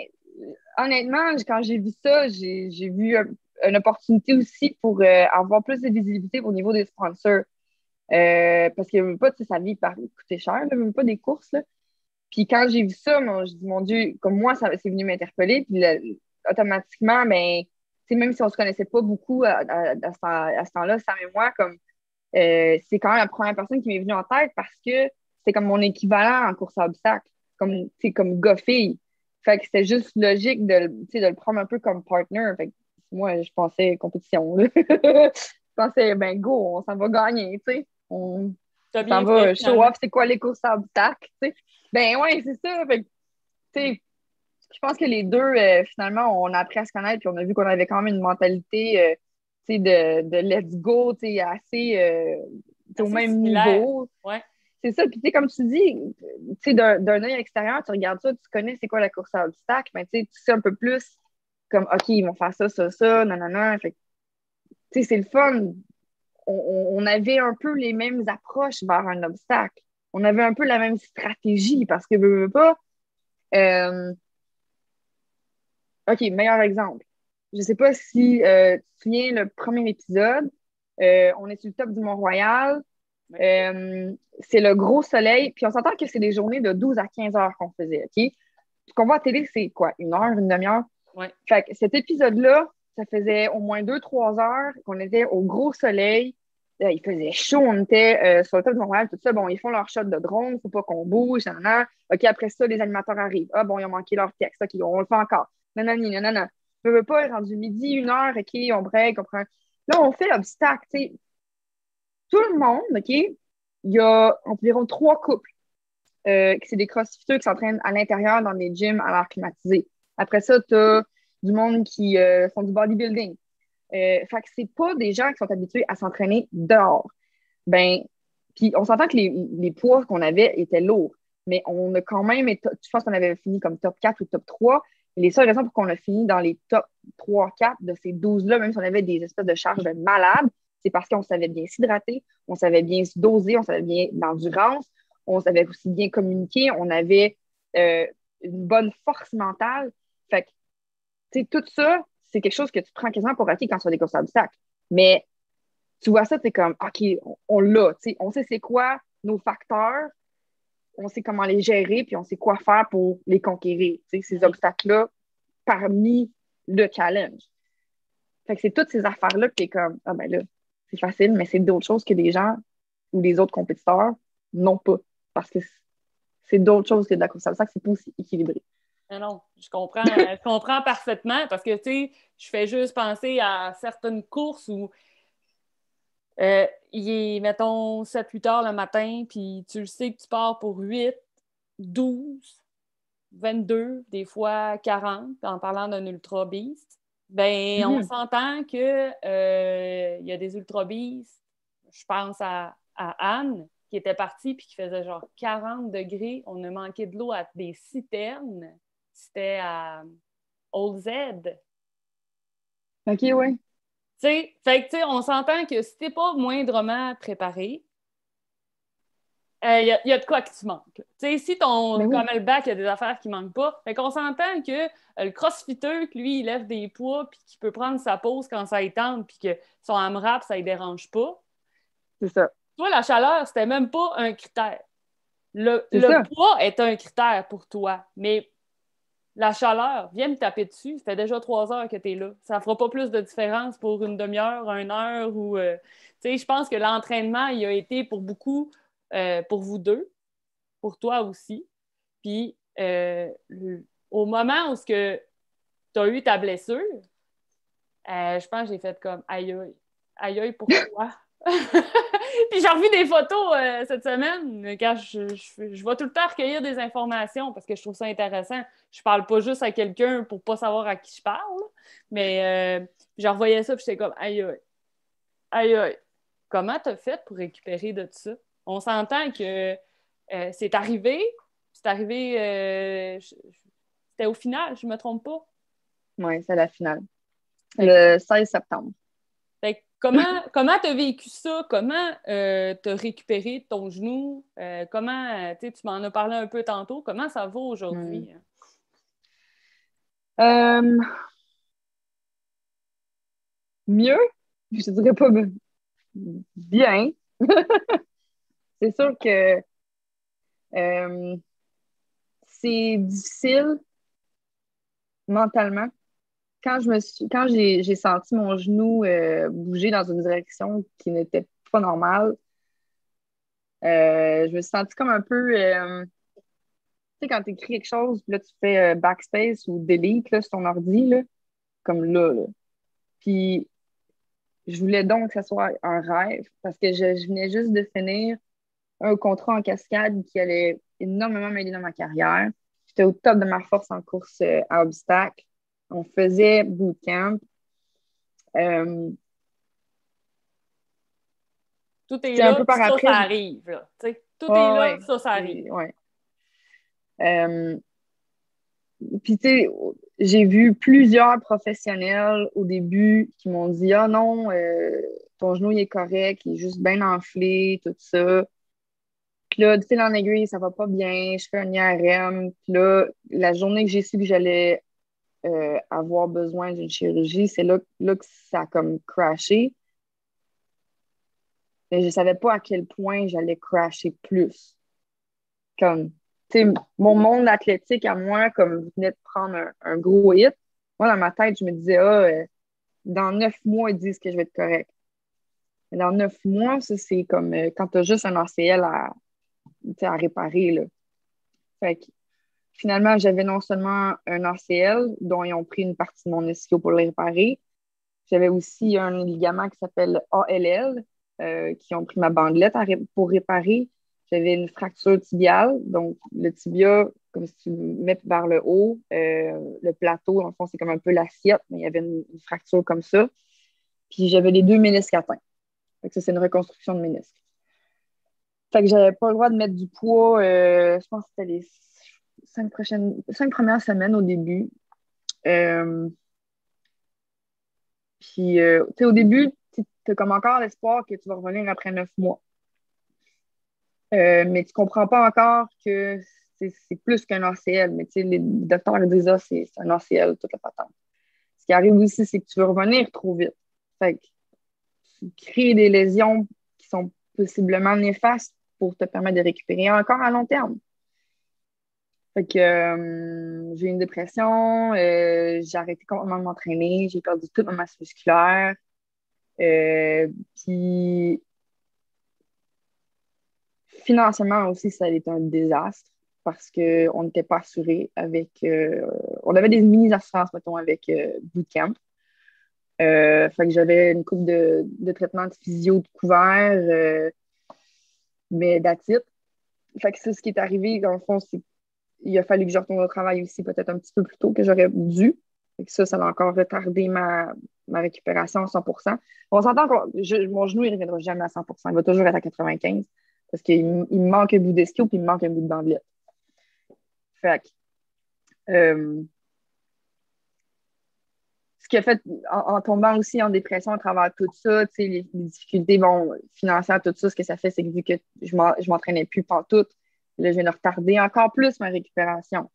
honnêtement, quand j'ai vu ça, j'ai vu une opportunité aussi pour avoir plus de visibilité au niveau des sponsors. Parce que veut pas, tu sais, sa vie coûtait cher, là, veut pas des courses. Là. Puis quand j'ai vu ça, moi, je dis, mon Dieu, comme moi, ça c'est venu m'interpeller. Puis automatiquement, ben, tu sais, même si on se connaissait pas beaucoup à ce temps-là, Sam et moi, comme c'est quand même la première personne qui m'est venue en tête parce que c'est comme mon équivalent en course à obstacles, comme, comme gars-fille. Fait que c'était juste logique de le prendre un peu comme partner. Fait que moi, je pensais compétition. Là. Je pensais, ben go, on s'en va gagner, tu sais. T'as On s'en bien fait, va show finalement. off, c'est quoi les courses à obstacles, tu sais. Ben ouais, c'est ça. Fait que, tu sais, je pense que les deux, finalement, on a appris à se connaître, puis on a vu qu'on avait quand même une mentalité, tu sais, de let's go, tu sais, assez, au Assez même similaire. niveau. Ouais. C'est ça. Puis, tu sais, comme tu dis, tu sais, d'un œil extérieur, tu regardes ça, tu connais c'est quoi la course à obstacles, mais tu sais un peu plus comme, OK, ils vont faire ça, nanana. Fait que, tu sais, c'est le fun. On avait un peu les mêmes approches vers un obstacle. On avait un peu la même stratégie parce que, veux pas, euh, OK, meilleur exemple. Je sais pas si tu te souviens, le premier épisode, on est sur le top du Mont-Royal. Ouais. c'est le gros soleil. Puis on s'entend que c'est des journées de 12 à 15 heures qu'on faisait, OK? Ce qu'on voit à la télé, c'est quoi? Une heure, une demi-heure? Ouais. Fait que cet épisode-là, ça faisait au moins 2, 3 heures qu'on était au gros soleil. Il faisait chaud, on était sur le top de Montréal, tout ça. Bon, ils font leur shot de drone, faut pas qu'on bouge, nanana. OK, après ça, les animateurs arrivent. Ah, bon, ils ont manqué leur texte. OK, on le fait encore. Nanani, nanana. Je veux pas, rendu midi, 1 heure, OK, on break, on prend. Là, on fait l'obstacle, tu sais. Tout le monde, OK, il y a environ 3 couples qui c'est des crossfitters qui s'entraînent à l'intérieur dans des gyms à l'air climatisé. Après ça, tu as du monde qui font du bodybuilding. Fait que c'est pas des gens qui sont habitués à s'entraîner dehors. Ben, puis on s'entend que les poids qu'on avait étaient lourds, mais on a quand même, je pense qu'on avait fini comme top 4 ou top 3. Et les seules raisons pour qu'on a fini dans les top 3, 4 de ces 12-là, même si on avait des espèces de charges de malades, c'est parce qu'on savait bien s'hydrater, on savait bien se doser, on savait bien l'endurance, on savait aussi bien communiquer, on avait une bonne force mentale. Fait que, tu sais, tout ça, c'est quelque chose que tu prends quasiment pour acquis quand tu as des courses à obstacles. Mais tu vois ça, tu es comme, OK, on l'a, tu sais, on sait c'est quoi nos facteurs, on sait comment les gérer, puis on sait quoi faire pour les conquérir, tu sais, ces obstacles-là parmi le challenge. Fait que c'est toutes ces affaires-là que tu es comme, ah ben là, c'est facile, mais c'est d'autres choses que les gens ou les autres compétiteurs n'ont pas. Parce que c'est d'autres choses que de la course à obstacles, c'est pas aussi équilibré. Non, je comprends parfaitement parce que, tu sais, je fais juste penser à certaines courses où il est, mettons, 7-8 heures le matin, puis tu le sais que tu pars pour 8, 12, 22, des fois 40, en parlant d'un ultra beast. Ben, on s'entend que il y a des ultra beasts. Je pense à Anne, qui était partie puis qui faisait genre 40 degrés. On a manqué de l'eau à des citernes. C'était à Old Z. OK, ouais. Fait que, tu sais, on s'entend que si t'es pas moindrement préparé, y a de quoi que tu manques. Tu sais, si ton Ben oui, camelback, il y a des affaires qui manquent pas, fait qu'on s'entend que le crossfitter, que lui, il lève des poids puis qu'il peut prendre sa pause quand ça y tente puis que son AMRAP, ça ne dérange pas. c'est ça. Toi, la chaleur, c'était même pas un critère. C'est Le ça. poids est un critère pour toi, mais la chaleur, viens me taper dessus. Ça fait déjà 3 heures que tu es là. Ça ne fera pas plus de différence pour une demi-heure, 1 heure ou. Tu sais, je pense que l'entraînement, il a été pour beaucoup, pour vous deux, pour toi aussi. Puis, au moment où tu as eu ta blessure, je pense que j'ai fait comme aïe aïe, aïe aïe, pourquoi? Puis j'ai revu des photos cette semaine, quand je vais tout le temps recueillir des informations parce que je trouve ça intéressant. Je parle pas juste à quelqu'un pour pas savoir à qui je parle, mais je revoyais ça puis j'étais comme aïe aïe, aïe aïe. Comment t'as fait pour récupérer de tout ça? On s'entend que c'est arrivé, c'était au final, je me trompe pas. Oui, c'est la finale. Fait que Le 16 septembre. Fait que comment tu as vécu ça? Comment tu as récupéré ton genou? Comment, tu m'en as parlé un peu tantôt, comment ça va Hmm. aujourd'hui? Euh, mieux, je dirais pas bien. C'est sûr que euh, c'est difficile mentalement. Quand j'ai senti mon genou bouger dans une direction qui n'était pas normale, je me suis sentie comme un peu, tu sais, quand tu écris quelque chose, puis là, tu fais backspace ou delete là, sur ton ordi, là, comme là. Puis, je voulais donc que ça soit un rêve parce que je venais juste de finir un contrat en cascade qui allait énormément m'aider dans ma carrière. J'étais au top de ma force en course à obstacles. On faisait bootcamp. Euh, Tout est c'est un là, peu puis par ça, ça après. arrive. Là, tout est Ouais, là, ouais, ça arrive. ouais. Euh, Puis, tu sais, j'ai vu plusieurs professionnels au début qui m'ont dit: Ah non, ton genou il est correct, il est juste bien enflé, tout ça. Puis là, de fil en aiguille, ça va pas bien, je fais un IRM. Puis là, la journée que j'ai su que j'allais avoir besoin d'une chirurgie, c'est là que ça a comme crashé. Mais je savais pas à quel point j'allais crasher plus. Comme, tu sais, mon monde athlétique à moi, comme je venais de prendre un gros hit, moi, dans ma tête, je me disais, dans 9 mois, ils disent que je vais être correct. Mais dans 9 mois, ça, c'est comme quand tu as juste un ACL à réparer, là. Fait que finalement, j'avais non seulement un ACL dont ils ont pris une partie de mon ischio pour le réparer, j'avais aussi un ligament qui s'appelle ALL, qui ont pris ma bandelette pour réparer. J'avais une fracture tibiale, donc le tibia, comme si tu le mets vers le haut, le plateau, en fond, c'est comme un peu l'assiette, mais il y avait une fracture comme ça. Puis j'avais les 2 ménisques atteints. Fait que ça, c'est une reconstruction de ménisque. Fait que j'avais pas le droit de mettre du poids, je pense que c'était les 5 premières semaines au début. Euh, Puis, tu sais, au début, tu as comme encore l'espoir que tu vas revenir après 9 mois. Mais tu comprends pas encore que c'est plus qu'un ACL. Mais tu sais, les docteurs disent, ah, c'est un ACL, toute la patente. Ce qui arrive aussi, c'est que tu veux revenir trop vite. Fait que tu crées des lésions qui sont possiblement néfastes pour te permettre de récupérer encore à long terme. Fait que j'ai eu une dépression, j'ai arrêté complètement de m'entraîner, j'ai perdu toute ma masse musculaire. Puis financièrement aussi, ça a été un désastre parce qu'on n'était pas assuré avec. On avait des mini-assurances, mettons, avec Bootcamp. Fait que j'avais une coupe de traitement de physio de couvert, mais that's it. Fait que c'est ce qui est arrivé, dans le fond, c'est qu'il a fallu que je retourne au travail aussi peut-être un petit peu plus tôt que j'aurais dû. Fait que ça a encore retardé ma récupération à 100%. On s'entend que mon genou, il ne reviendra jamais à 100%. Il va toujours être à 95 parce qu'il me manque un bout d'ischio puis il me manque un bout de bandelette. Fait que, ce qui a fait, en tombant aussi en dépression à travers tout ça, les difficultés financières, tout ça, ce que ça fait, c'est que vu que je m'entraînais plus pantoute, là, je viens de retarder encore plus ma récupération.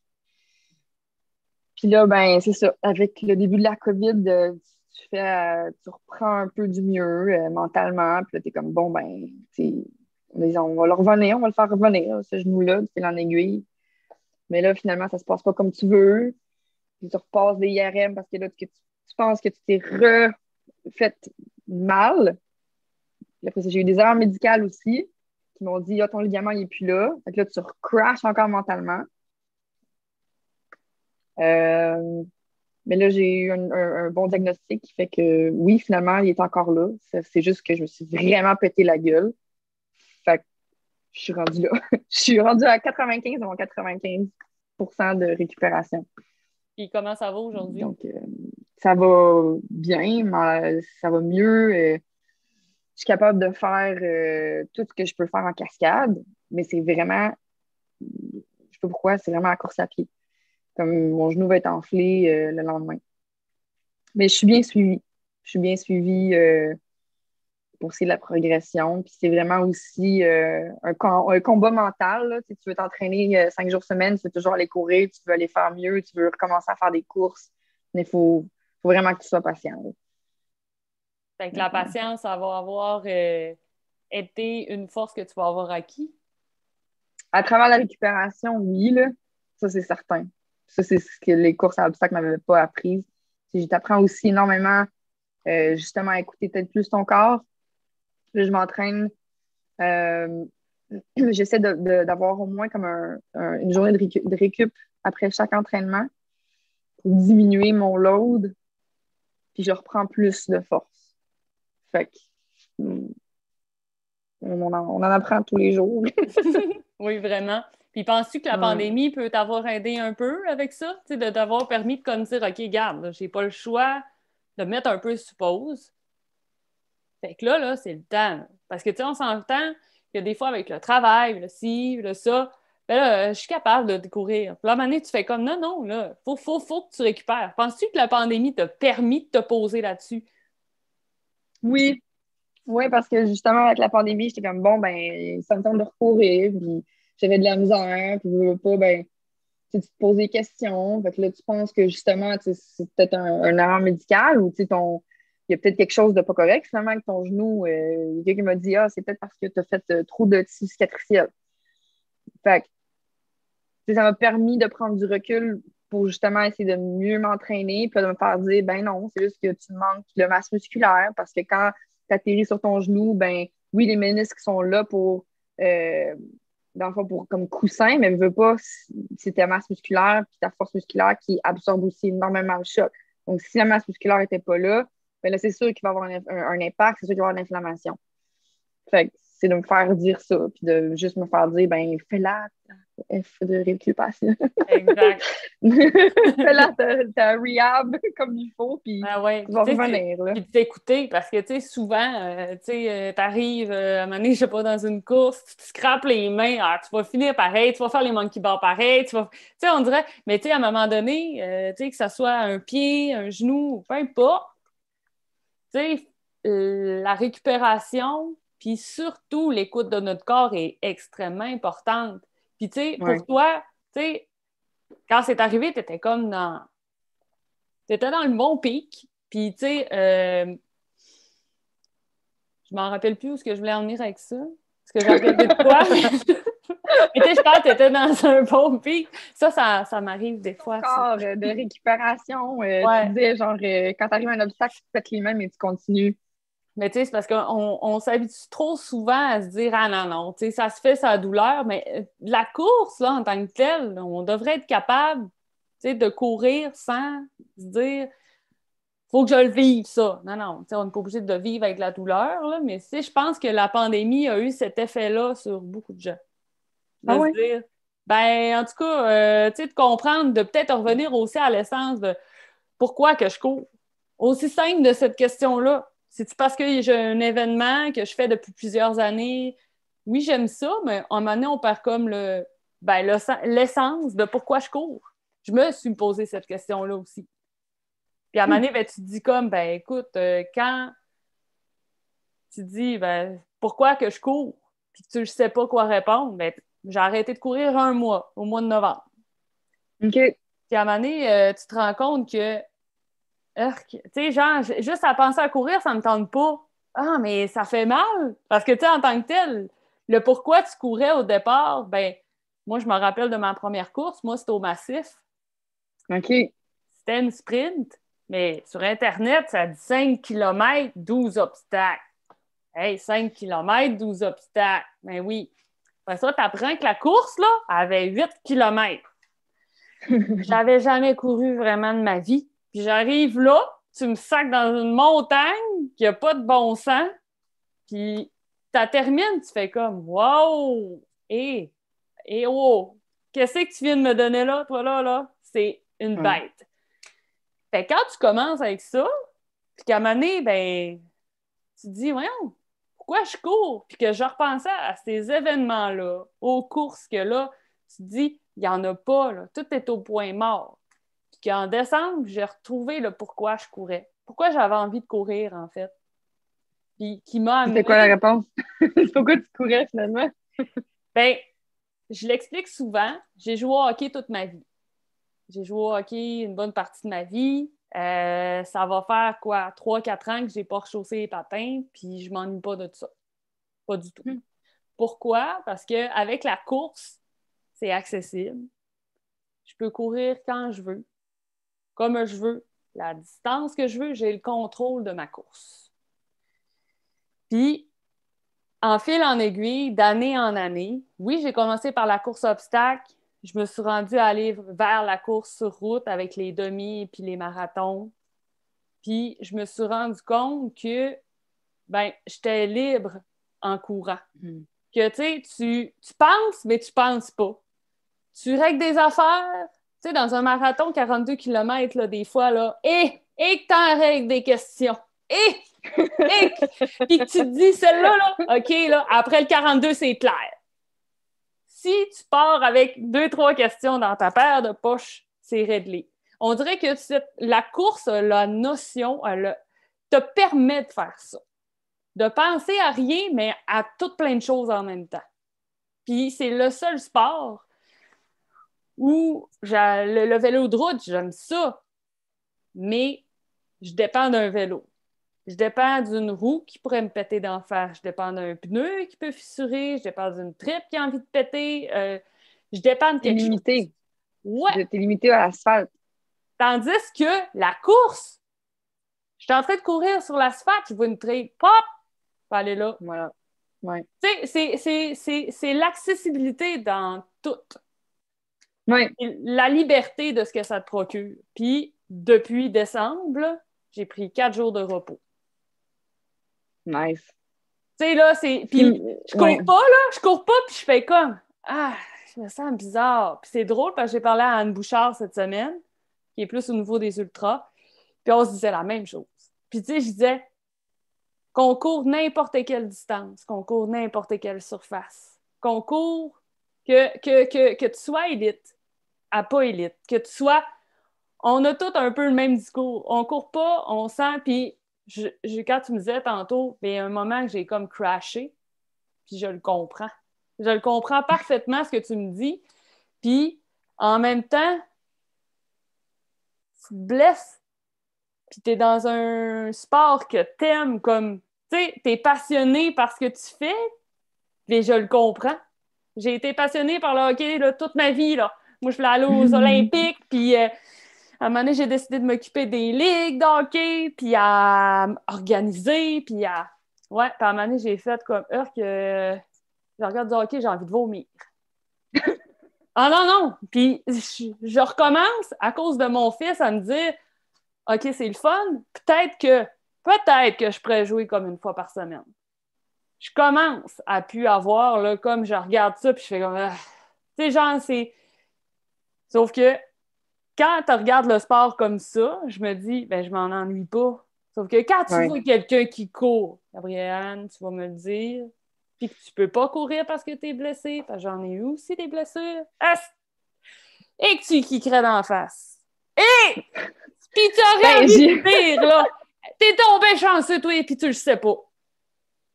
Puis là, ben, c'est ça. Avec le début de la COVID, tu reprends un peu du mieux mentalement. Puis là, t'es comme, bon, ben, on va le revenir, on va le faire revenir, ce genou-là, tu fais en aiguille. Mais là, finalement, ça se passe pas comme tu veux. Puis tu repasses des IRM parce que là, tu penses que tu t'es refait mal. Puis après ça, j'ai eu des erreurs médicales aussi qui m'ont dit, ah, ton ligament, il n'est plus là. Fait que là, tu recrashes encore mentalement. Mais là, j'ai eu un bon diagnostic qui fait que oui, finalement, il est encore là. C'est juste que je me suis vraiment pété la gueule. Fait que je suis rendue là. Je suis rendue à 95 à mon 95% de récupération. Puis comment ça va aujourd'hui? Donc, ça va bien, mais ça va mieux. Je suis capable de faire tout ce que je peux faire en cascade, mais c'est vraiment, je sais pas pourquoi, c'est vraiment à course à pied. Comme mon genou va être enflé le lendemain. Mais je suis bien suivie. Je suis bien suivie pour ce qui est de la progression. Puis c'est vraiment aussi un combat mental. Là. Tu veux t'entraîner 5 jours semaine, tu veux toujours aller courir, tu veux aller faire mieux, tu veux recommencer à faire des courses. Mais faut vraiment que tu sois patient. Là. Fait que la patience, ça va avoir été une force que tu vas avoir acquis. À travers la récupération, oui, là, ça c'est certain. Ça, c'est ce que les courses à obstacles ne m'avaient pas appris. Je t'apprends aussi énormément justement à écouter peut-être plus ton corps. Là, je m'entraîne. Euh, J'essaie d'avoir au moins comme une journée de récup après chaque entraînement pour diminuer mon load, puis je reprends plus de force. Fait que, on en apprend tous les jours. Oui, vraiment. Puis penses-tu que la pandémie peut t'avoir aidé un peu avec ça? Tu sais, de t'avoir permis de comme dire, OK, garde, j'ai pas le choix de me mettre un peu sur pause. Fait que là, c'est le temps. Là. Parce que, tu sais, on s'entend que des fois, avec le travail, le ci, le ça, ben là, je suis capable de courir. Puis là, à un moment donné, tu fais comme, non, non, là, faut que tu récupères. Penses-tu que la pandémie t'a permis de te poser là-dessus? Oui, oui, parce que justement, avec la pandémie, j'étais comme, bon, ben, ça me tente de recourir, puis j'avais de la misère, puis je veux pas, ben, tu te poses des questions. Fait que là, tu penses que justement, c'est peut-être un erreur médicale ou ton il y a peut-être quelque chose de pas correct finalement avec ton genou. Il y a quelqu'un qui m'a dit, ah, c'est peut-être parce que tu as fait trop de tissu cicatriciel. Fait que, ça m'a permis de prendre du recul pour justement essayer de mieux m'entraîner, puis de me faire dire, ben non, c'est juste que tu manques de masse musculaire parce que quand tu atterris sur ton genou, ben oui, les ménisques sont là pour, dans le fond, pour comme coussin, mais ne veut pas, c'est ta masse musculaire puis ta force musculaire qui absorbe aussi énormément le choc. Donc, si la masse musculaire n'était pas là, ben là, c'est sûr qu'il va y avoir un impact, c'est sûr qu'il va y avoir de l'inflammation. Fait que c'est de me faire dire ça, puis de juste me faire dire, ben, fais-la, F de récupération. Exact. Fais-la ta rehab comme il faut, puis Ah ouais. tu vas revenir, là. Puis t'écouter, parce que, tu sais, souvent, t'arrives, à un moment donné, je sais pas, dans une course, tu te scrapes les mains, tu vas finir pareil, tu vas faire les monkey bars pareil, tu sais, on dirait, mais tu sais, à un moment donné, tu sais, que ça soit un pied, un genou, peu importe, tu sais, la récupération, puis surtout l'écoute de notre corps est extrêmement importante. Puis, tu sais, Ouais. pour toi, tu sais, quand c'est arrivé, t'étais dans le bon pic. Puis, tu sais, je m'en rappelle plus où est-ce que je voulais en venir avec ça. Est-ce que j'ai regardé de quoi? Mais tu sais, je pense que t'étais dans un bon pic. Ça m'arrive des fois. Ça. Corps de récupération, tu Ouais. disais, genre, quand tu arrives à un obstacle, tu te pètes les mains, mais tu continues. Mais tu sais, c'est parce qu'on s'habitue trop souvent à se dire ah non, non, tu sais, ça se fait, ça a douleur, mais la course, là, en tant que telle, on devrait être capable, tu sais, de courir sans se dire faut que je le vive, ça. Non, non, tu sais, on n'est pas obligé de vivre avec la douleur, là, mais tu sais, je pense que la pandémie a eu cet effet-là sur beaucoup de gens. Ah De se ouais? dire, ben, en tout cas, tu sais, de comprendre, de peut-être revenir aussi à l'essence de pourquoi que je cours. Aussi simple de cette question-là. C'est-tu parce que j'ai un événement que je fais depuis plusieurs années? Oui, j'aime ça, mais à un moment donné, on perd comme l'essence de pourquoi je cours. Je me suis posé cette question-là aussi. Puis à un moment donné, ben, tu te dis comme, ben écoute, quand tu te dis, ben, pourquoi que je cours? Puis que tu ne sais pas quoi répondre, ben, j'ai arrêté de courir un mois, au mois de novembre. OK. Puis à un moment donné, tu te rends compte que tu sais, genre, juste à penser à courir, ça me tente pas. Ah, mais ça fait mal. Parce que, tu sais, en tant que tel, le pourquoi tu courais au départ, ben, moi, je me rappelle de ma première course. Moi, c'était au massif. OK. C'était une sprint. Mais sur Internet, ça dit 5 km, 12 obstacles. Hey, 5 km, 12 obstacles. Ben oui. Après ça, tu apprends que la course, là, avait 8 km. J'avais jamais couru vraiment de ma vie. Puis j'arrive là, tu me sacs dans une montagne qui n'a pas de bon sens, puis tu termines, tu fais comme wow! Oh! Qu'est-ce que tu viens de me donner là, toi là? C'est une Ouais. bête. Fait que quand tu commences avec ça, puis qu'à un moment donné, ben, tu te dis, voyons, pourquoi je cours? Puis que je repensais à ces événements-là, aux courses que là, tu te dis, il n'y en a pas, là. Tout est au point mort. Puis qu'en décembre, j'ai retrouvé le pourquoi je courais. Pourquoi j'avais envie de courir, en fait. Puis qui m'a C'était quoi la amené. réponse? Pourquoi tu courais finalement? Ben, je l'explique souvent. J'ai joué au hockey toute ma vie. J'ai joué au hockey une bonne partie de ma vie. Ça va faire quoi, 3-4 ans que j'ai pas rechaussé les patins, puis je m'ennuie pas de ça. Pas du tout. Hmm. Pourquoi? Parce qu'avec la course, c'est accessible. Je peux courir quand je veux, comme je veux, la distance que je veux, j'ai le contrôle de ma course. Puis, en fil en aiguille, d'année en année, oui, j'ai commencé par la course obstacle. Je me suis rendue à aller vers la course sur route avec les demi et puis les marathons. Puis, je me suis rendu compte que ben, j'étais libre en courant. Que tu penses, mais tu penses pas. Tu règles des affaires. Tu sais, dans un marathon 42 km, là, des fois, là, et que t'en règles des questions. Puis que tu te dis, celle-là, là, OK, là, après le 42, c'est clair. Si tu pars avec 2-3 questions dans ta paire de poches, c'est réglé. On dirait que la course, la notion, te permet de faire ça. De penser à rien, mais à toutes plein de choses en même temps. Puis c'est le seul sport où le vélo de route, j'aime ça, mais je dépends d'un vélo. Je dépends d'une roue qui pourrait me péter d'en face. Je dépends d'un pneu qui peut fissurer. Je dépends d'une tripe qui a envie de péter. Je dépends de T'es quelque chose. limité. Ouais. T'es limité à l'asphalte. Tandis que la course, je suis en train de courir sur l'asphalte, je vois une tripe, pop, je vais aller là. Voilà. Ouais. Tu sais, c'est l'accessibilité dans tout. Ouais. La liberté de ce que ça te procure. Puis, depuis décembre, là, j'ai pris 4 jours de repos. Nice. Tu sais, là, c'est... Puis, Ouais. je cours pas, puis je fais comme... Ah, je me sens bizarre. Puis c'est drôle, parce que j'ai parlé à Anne Bouchard cette semaine, qui est plus au niveau des ultras, puis on se disait la même chose. Puis, tu sais, je disais qu'on court n'importe quelle distance, qu'on court n'importe quelle surface, qu'on court, que tu sois élite, à pas élite, que tu sois... On a tous un peu le même discours. On court pas, on sent, puis quand tu me disais tantôt, il y a un moment que j'ai comme crashé, puis je le comprends. Je le comprends parfaitement, ce que tu me dis. Puis, en même temps, tu te blesses, puis tu es dans un sport que t'aimes, comme, tu sais, tu es passionné par ce que tu fais, mais je le comprends. J'ai été passionnée par le hockey là, toute ma vie. Là. Moi, je voulais aller aux Olympiques, puis à un moment donné, j'ai décidé de m'occuper des ligues de hockey, puis à organiser, puis à... Ouais, puis à un moment donné, j'ai fait comme heure que je regarde du hockey, j'ai envie de vomir. Ah non, non! Puis je recommence à cause de mon fils à me dire OK, c'est le fun, peut-être que je pourrais jouer comme une fois par semaine. Je commence à plus avoir, là, comme je regarde ça, puis je fais comme tu sais, genre, c'est. Sauf que quand tu regardes le sport comme ça, je me dis, ben, je m'en ennuie pas. Sauf que quand tu Ouais. vois quelqu'un qui court, Gabrielle, tu vas me le dire, puis que tu peux pas courir parce que tu es blessé, parce que j'en ai eu aussi des blessures, et que tu qui crées d'en face. Et puis tu aurais Ben, envie de dire, là, t'es tombé chanceux, toi, puis tu le sais pas.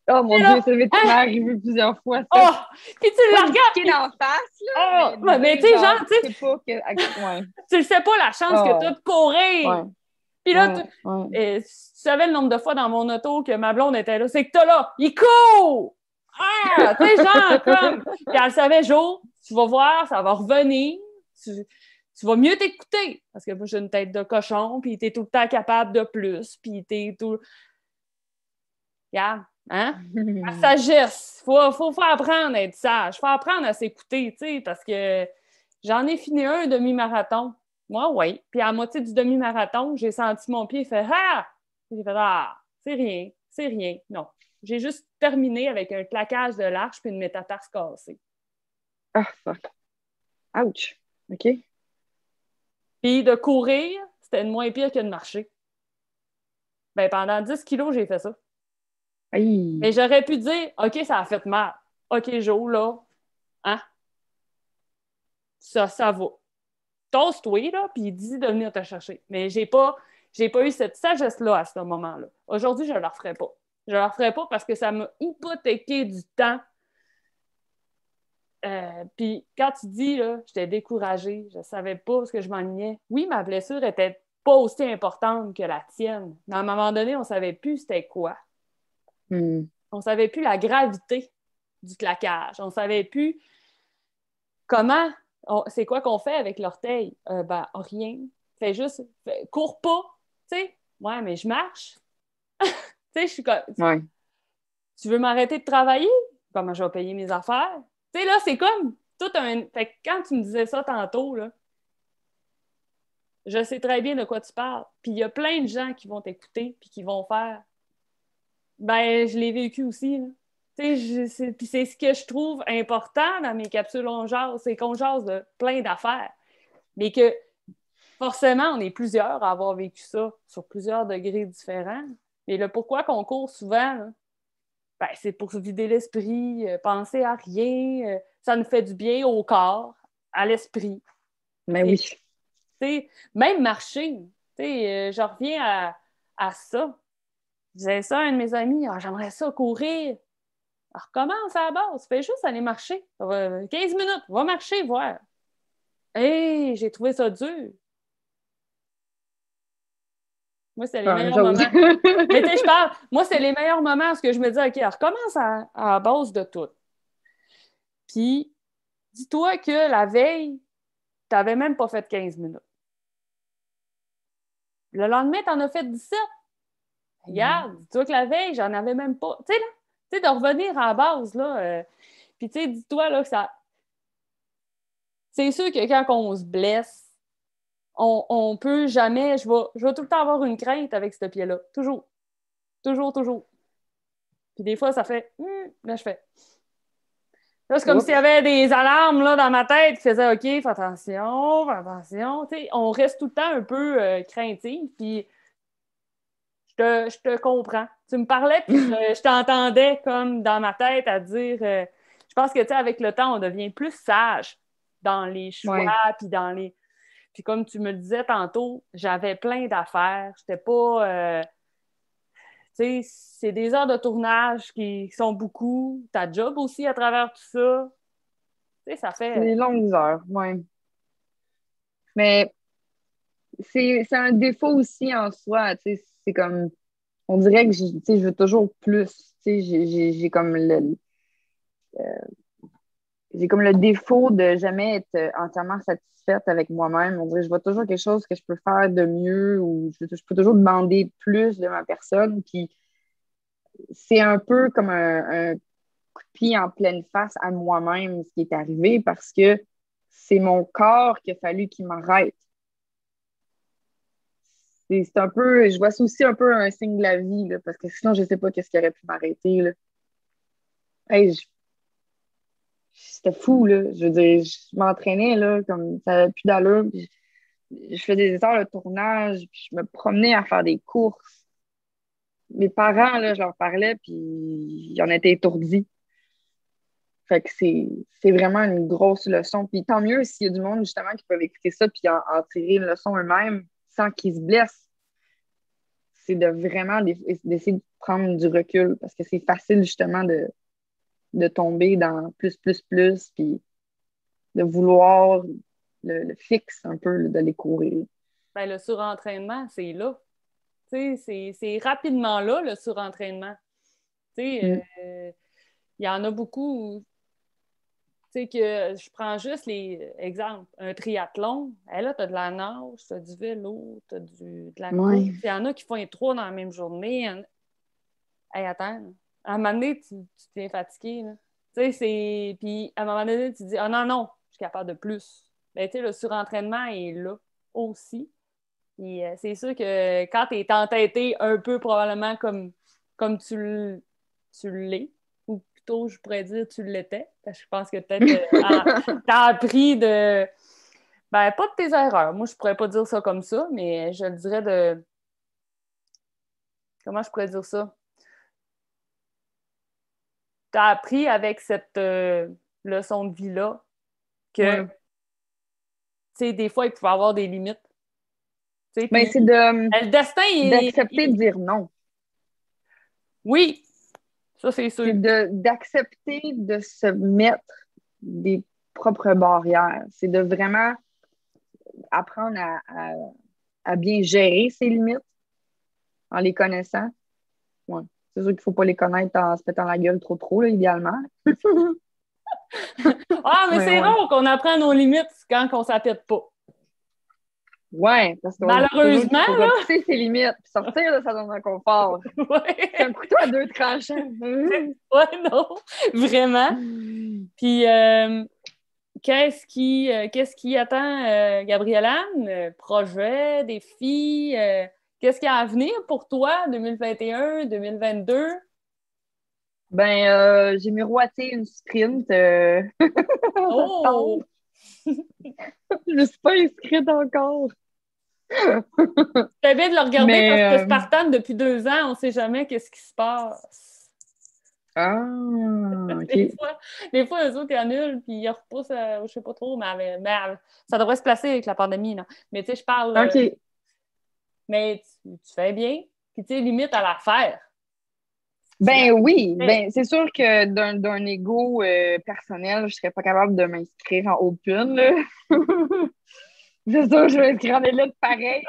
Oh mon Et Dieu, là, ça m'est hein? arrivé plusieurs fois, ça. Oh! Puis tu Pas la me regardes, kicker puis dans la face, là, oh! mais de Mais dire tu sais, genre, genre, tu sais, tu sais pas que. Ouais. tu le sais pas la chance que tu as Oh, de courir. ouais. Puis là, Ouais. Ouais. tu savais le nombre de fois dans mon auto que ma blonde était là, c'est que t'as là, il court! Ah! Tu sais, genre, comme. Puis elle savait, Jo, tu vas voir, ça va revenir. Tu vas mieux t'écouter. Parce que moi, j'ai une tête de cochon, puis t'es tout le temps capable de plus, puis t'es tout. Regarde, hein? La sagesse. Faut apprendre à être sage. Faut apprendre à s'écouter, tu sais, parce que j'en ai fini un demi-marathon. Moi, oui. Puis à la moitié du demi-marathon, j'ai senti mon pied faire Ah! J'ai fait Ah! C'est rien, c'est rien. Non. J'ai juste terminé avec un claquage de l'arche puis une métatarse cassée. Ah, fuck. Ouch. OK. Puis de courir, c'était moins pire que de marcher. Ben, pendant 10 kilos, j'ai fait ça. Aïe. Mais j'aurais pu dire OK, ça a fait mal. OK, Jo, là, hein? Ça va. Toast-toi, là, puis dis de venir te chercher. Mais j'ai pas eu cette sagesse-là à ce moment-là. Aujourd'hui, je ne la referai pas. Je ne la referai pas parce que ça m'a hypothéqué du temps. Puis quand tu dis, là, j'étais découragée, je ne savais pas ce que je m'ennuyais. Oui, ma blessure était pas aussi importante que la tienne. Mais à un moment donné, on ne savait plus c'était quoi. Hmm. On ne savait plus la gravité du claquage. On ne savait plus comment, c'est quoi qu'on fait avec l'orteil? Ben, rien. Fais juste, cours pas. Tu sais, ouais, mais je marche. Tu sais, je suis comme, Ouais. tu veux m'arrêter de travailler? Comment je vais payer mes affaires? Tu sais, là, c'est comme tout un. Fait que quand tu me disais ça tantôt, là, je sais très bien de quoi tu parles. Puis il y a plein de gens qui vont t'écouter puis qui vont faire. Ben, je l'ai vécu aussi, là. Tu sais, puis c'est ce que je trouve important dans mes capsules on jase, c'est qu'on jase de plein d'affaires. Mais que forcément, on est plusieurs à avoir vécu ça sur plusieurs degrés différents. Mais le pourquoi qu'on court souvent, là, ben, c'est pour se vider l'esprit, penser à rien. Ça nous fait du bien au corps, à l'esprit. Mais Et, oui. même marcher. Je reviens à ça. Je disais ça à un de mes amis, ah, j'aimerais ça courir. Alors, recommence à la base, fais juste aller marcher. 15 minutes, va marcher, voir. Hey, j'ai trouvé ça dur. Moi, c'est les Enfin, meilleurs j'ose. moments. Mais tu sais, moi, c'est les meilleurs moments parce que je me dis, OK, alors recommence à la base de tout. Puis, dis-toi que la veille, tu n'avais même pas fait 15 minutes. Le lendemain, tu en as fait 17. Regarde, dis-toi que la veille, j'en avais même pas. Tu sais, là, de revenir à la base, là. Puis, tu sais, dis-toi, là, que ça. C'est sûr que quand on se blesse, on peut jamais. Je vais tout le temps avoir une crainte avec ce pied-là. Toujours. Toujours, toujours. Puis des fois, ça fait. Là, je fais. Là, c'est comme Oups. s'il y avait des alarmes là, dans ma tête qui faisaient OK, fais attention, fais attention. Tu sais, on reste tout le temps un peu craintif. Puis je te comprends. Tu me parlais, puis je t'entendais comme dans ma tête à dire je pense que, tu sais, avec le temps, on devient plus sage dans les choix, Ouais. puis dans les. Puis comme tu me le disais tantôt, j'avais plein d'affaires. J'étais pas. Tu sais, c'est des heures de tournage qui sont beaucoup. Ta job aussi à travers tout ça. Tu sais, ça C'est des fait. longues heures, ouais. Mais c'est un défaut aussi en soi, tu sais. C'est comme, on dirait que tu sais, je veux toujours plus. Tu sais, j'ai comme le défaut de jamais être entièrement satisfaite avec moi-même. On dirait que je vois toujours quelque chose que je peux faire de mieux ou je peux toujours demander plus de ma personne. Puis c'est un peu comme un coup de pied en pleine face à moi-même ce qui est arrivé parce que c'est mon corps qu'il a fallu qu'il m'arrête. C'est un peu, je vois ça aussi un peu un signe de la vie, là, parce que sinon, je sais pas qu'est-ce qui aurait pu m'arrêter, là. Hey, c'était fou, là. Je veux dire, je m'entraînais, là, comme ça n'avait plus d'allure. Puis je faisais des heures de tournage, puis je me promenais à faire des courses. Mes parents, là, je leur parlais, puis ils en étaient étourdis. Fait que c'est vraiment une grosse leçon. Puis tant mieux s'il y a du monde, justement, qui peuvent écouter ça puis en tirer une leçon eux-mêmes sans qu'ils se blessent. C'est de vraiment d'essayer de prendre du recul parce que c'est facile, justement, de tomber dans plus, puis de vouloir le fixe un peu, là, d'aller courir. Ben, le surentraînement, c'est là. Tu sais, c'est rapidement là, le surentraînement. Tu sais, Mm. il y en a beaucoup. Tu sais, que je prends juste les exemples. Un triathlon, hey, là, tu as de la nage, tu as du vélo, tu as de la course. Ouais. Il y en a qui font les trois dans la même journée. Hey, attends, à un moment donné, tu deviens fatigué. Là. Tu sais, c'est. Puis à un moment donné, tu te dis, ah non, non, je suis capable de plus. Ben, tu sais, le surentraînement est là aussi. Puis c'est sûr que quand tu es entêté un peu, probablement comme tu l'es, ou plutôt, je pourrais dire, tu l'étais, parce que je pense que peut-être t'as appris de. Ben, pas de tes erreurs. Moi, je pourrais pas dire ça comme ça, mais je le dirais de. Comment je pourrais dire ça? T'as appris avec cette leçon de vie-là que, tu Ouais. sais, des fois, il pouvait y avoir des limites. Tu sais, Ben, puis c'est le destin, d'accepter de dire non. oui, ça, c'est C'est sûr. d'accepter de se mettre des propres barrières. C'est de vraiment apprendre à bien gérer ses limites en les connaissant. Ouais. C'est sûr qu'il ne faut pas les connaître en se pétant la gueule trop, là, idéalement. Ah, mais Mais c'est ouais. rare qu'on apprenne nos limites quand on s'appelle pas. Ouais, parce qu'on dit toujours qu'il Malheureusement, faut là. repousser ses limites puis sortir de sa zone de confort. C'est un Ouais. couteau à deux tranchants. Ouais, non. Vraiment. Puis, qu'est-ce qui attend Gabrielle Anne? Projet, défi, qu'est-ce qui y a à venir pour toi, 2021, 2022? Ben, j'ai miroité une sprint. Ça me tente. Oh! Je ne suis pas inscrite encore. C'est bien de le regarder parce Mais, que Spartan, depuis 2 ans, on ne sait jamais qu'est-ce qui se passe. Des OK. fois, des fois, eux autres, ils annulent, puis ils repoussent, je sais pas trop, ça devrait se placer avec la pandémie, là. Mais tu sais, je parle, OK. mais tu fais bien, puis tu sais, limite à la faire. Tu la Ben oui, fais. ben c'est sûr que d'un ego personnel, je serais pas capable de m'inscrire en open, là. C'est sûr, je vais m'inscrire en élite pareil.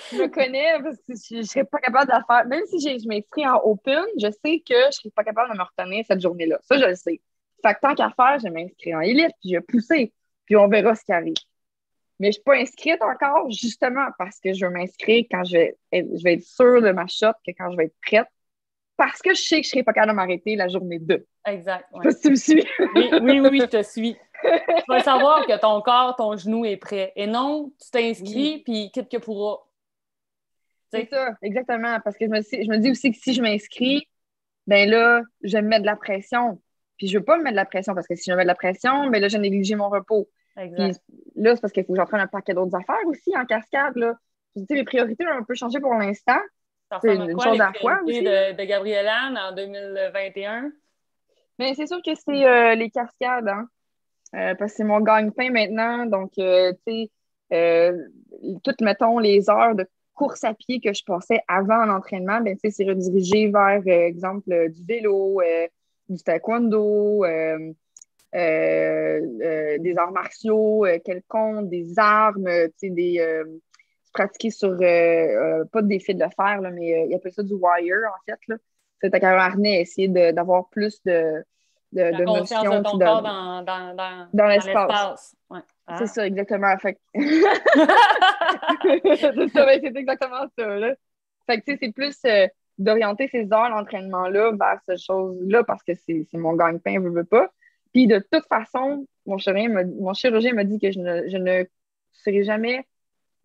Puis je me connais parce que je ne serais pas capable de la faire. Même si je m'inscris en open, je sais que je ne serais pas capable de me retenir cette journée-là. Ça, je le sais. Fait que tant qu'à faire, je vais m'inscrire en élite, puis je vais pousser, puis on verra ce qui arrive. Mais je ne suis pas inscrite encore, justement, parce que je veux m'inscrire quand je vais être sûre de ma shot, que quand je vais être prête, parce que je sais que je ne serai pas capable de m'arrêter la journée 2. Exact, Je sais pas ouais. si tu me suis. Oui, je te suis. Tu vas savoir que ton corps, ton genou est prêt. Et non, tu t'inscris, Oui, puis quitte que pourra. Tu c'est sais. ça, exactement. Parce que je me dis aussi que si je m'inscris, ben là, je vais me mettre de la pression. Puis je veux pas me mettre de la pression parce que si je me mets de la pression, ben là, je néglige mon repos. Puis Exact. là, c'est parce qu'il faut que j'en prenne un paquet d'autres affaires aussi en cascade, là. Tu sais, mes priorités ont un peu changé pour l'instant. Ça C'est ressemble à une quoi, chose les à la fois priorités aussi, là. de Gabrielle Anne en 2021? Mais c'est sûr que c'est les cascades, hein. Parce que c'est mon gagne-pain maintenant. Donc, tu sais, euh, toutes, mettons, les heures de course à pied que je passais avant l'entraînement, ben, tu sais, c'est redirigé vers, exemple, du vélo, du taekwondo, des arts martiaux quelconques, des armes, tu sais, se pratiquer sur, pas des fils de fer, là, mais ils appellent ça du wire, en fait, là. C'est avec un harnais, essayer d'avoir plus La de conscience de notions, puis ton corps dans dans l'espace. l'espace. Ouais. C'est Ah. ça, exactement. Fait que- c'est ça, ben, c'est exactement ça, là. Fait que, tu sais, c'est plus d'orienter ces heures d'entraînement-là vers cette chose-là parce que c'est mon gagne-pain, je veux pas. Puis de toute façon, mon chirurgien m'a dit que je ne serai jamais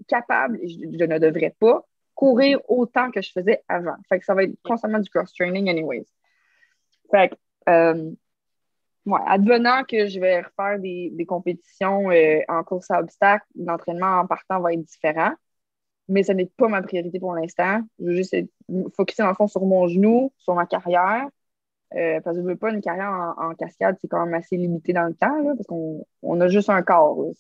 capable, et je ne devrais pas, courir autant que je faisais avant. Fait que ça va être constamment du cross-training anyways. Fait que, ouais, advenant que je vais refaire des compétitions en course à obstacles, l'entraînement en partant va être différent, mais ce n'est pas ma priorité pour l'instant. Je veux juste être focusé dans le fond sur mon genou, sur ma carrière, parce que je veux pas une carrière en cascade, c'est quand même assez limité dans le temps, là, parce qu'on a juste un corps. Là.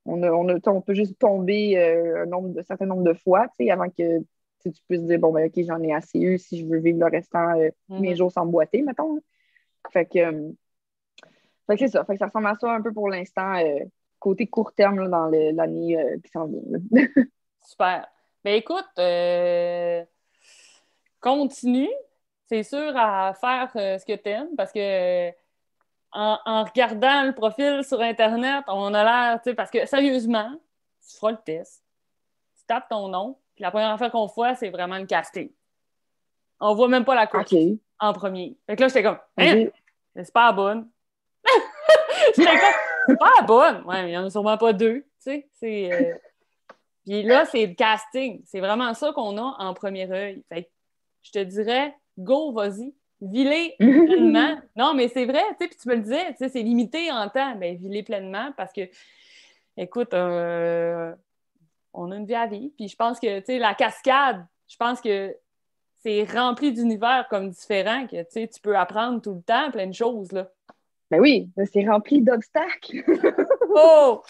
On peut juste tomber un certain nombre de fois, tu sais, avant que tu puisses dire, bon, ben, OK, j'en ai assez eu si je veux vivre le restant de mes jours sans boiter, mettons. Là. Fait que, euh, Fait que c'est ça. Fait que ça ressemble à ça un peu pour l'instant, côté court terme là, dans l'année qui s'en vient. Là. Super. Ben écoute, continue. C'est sûr à faire ce que tu aimes parce que en regardant le profil sur Internet, on a l'air, tu sais, parce que sérieusement, tu feras le test, tu tapes ton nom, puis la première affaire qu'on voit, c'est vraiment le casting. On voit même pas la course OK. en premier. Fait que là, j'étais comme, hein, OK. c'est pas la bonne. J'étais comme, c'est pas la bonne. Ouais, mais il y en a sûrement pas deux, tu sais. Puis là, c'est le casting. C'est vraiment ça qu'on a en premier œil. Fait que je te dirais, go, vas-y. Vis-les pleinement. Non, mais c'est vrai, tu sais, puis tu me le disais, tu sais, c'est limité en temps. Ben, vis-les pleinement parce que, écoute, on a une vie à vivre. Puis je pense que, tu sais, la cascade, je pense que c'est rempli d'univers comme différents que, tu sais, tu peux apprendre tout le temps plein de choses, là. Ben oui, c'est rempli d'obstacles. Oh!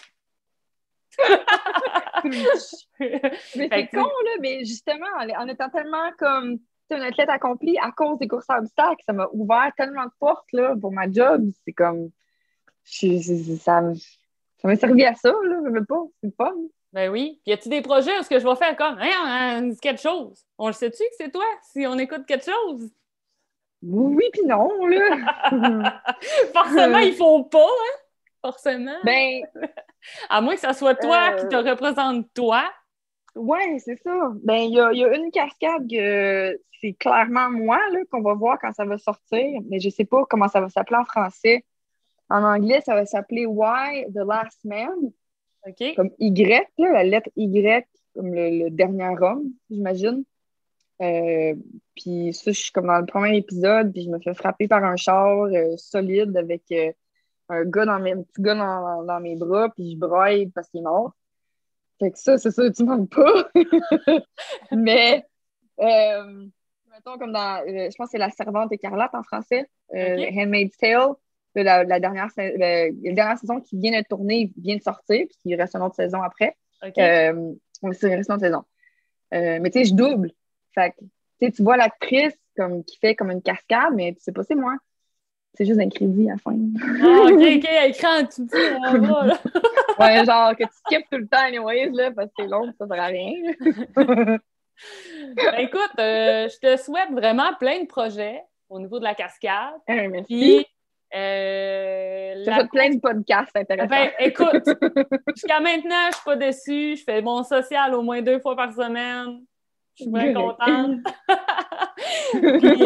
Mais Fait c'est que, con, tu sais, là. Mais justement, en étant tellement comme un athlète accompli à cause des courses à obstacles, ça m'a ouvert tellement de portes là, pour ma job. C'est comme. Ça m'a servi à ça, là. Je veux pas. C'est pas. ben oui. Puis y a-tu des projets où ce que je vais faire comme, hein, on dit quelque chose? On le sait-tu que c'est toi si on écoute quelque chose? Oui, puis non, là. Forcément, ils font pas, hein? Forcément. Ben, À moins que ça soit toi qui te euh, représente toi. ouais, c'est ça. Ben, il y a une cascade que c'est clairement moi là, qu'on va voir quand ça va sortir, mais je sais pas comment ça va s'appeler en français. En anglais, ça va s'appeler Why the Last Man, OK? comme Y, là, la lettre Y, comme le dernier homme, j'imagine. Euh, puis ça, je suis comme dans le premier épisode, puis je me fais frapper par un char solide avec un petit gars dans mes bras, puis je braille parce qu'il est mort. Fait que ça, c'est ça, tu manques pas. Mais, mettons, comme je pense que c'est La Servante écarlate en français, OK? Handmaid's Tale, la dernière saison qui vient de tourner, vient de sortir, puis il reste une autre saison après. OK? Euh, ouais, c'est, il reste une autre saison. Mais tu sais, je double. Fait que, tu sais, tu vois l'actrice qui fait comme une cascade, mais tu sais pas c'est moi. C'est juste un crédit à la fin. Ah, OK, écran tout petit en bas, là. Ouais, genre que tu skippes tout le temps, anyways, là, parce que c'est long, ça sert à rien. Ben, écoute, je te souhaite vraiment plein de projets au niveau de la cascade. Merci. Puis, je te souhaite plein de podcasts intéressants. Ben, écoute, jusqu'à maintenant, je suis pas déçue. Je fais mon social au moins 2 fois par semaine. Je suis bien contente. Puis,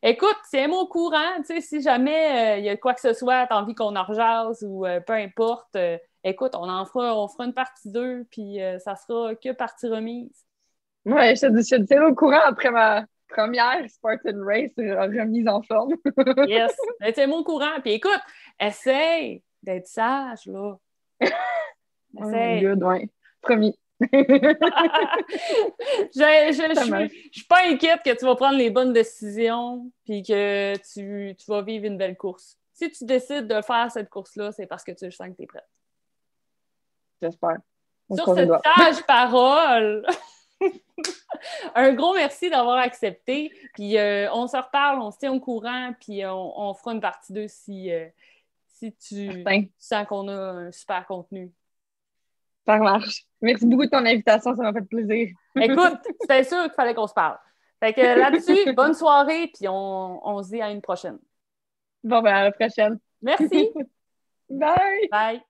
écoute, tiens-moi au courant. Tu sais, si jamais il y a quoi que ce soit, t'as envie qu'on en rejase ou peu importe, écoute, on fera une partie 2, puis ça sera que partie remise. Ouais, je te tiens au courant après ma première Spartan Race remise en forme. Yes. Ben, tiens-moi au courant. Puis écoute, essaye d'être sage, là. Essaye. Oh, good, ouais. Promis. Je suis pas inquiète que tu vas prendre les bonnes décisions puis que tu vas vivre une belle course. Si tu décides de faire cette course-là, c'est parce que tu sens que tu es prête. J'espère. Sur cette sage parole, un gros merci d'avoir accepté. Puis on se reparle, on se tient au courant, puis on fera une partie 2 si tu sens qu'on a un super contenu. Ça marche. Merci beaucoup de ton invitation, ça m'a fait plaisir. Écoute, c'était sûr qu'il fallait qu'on se parle. Fait que là-dessus, bonne soirée, puis on se dit à une prochaine. Bon, ben à la prochaine. Merci. Bye. Bye.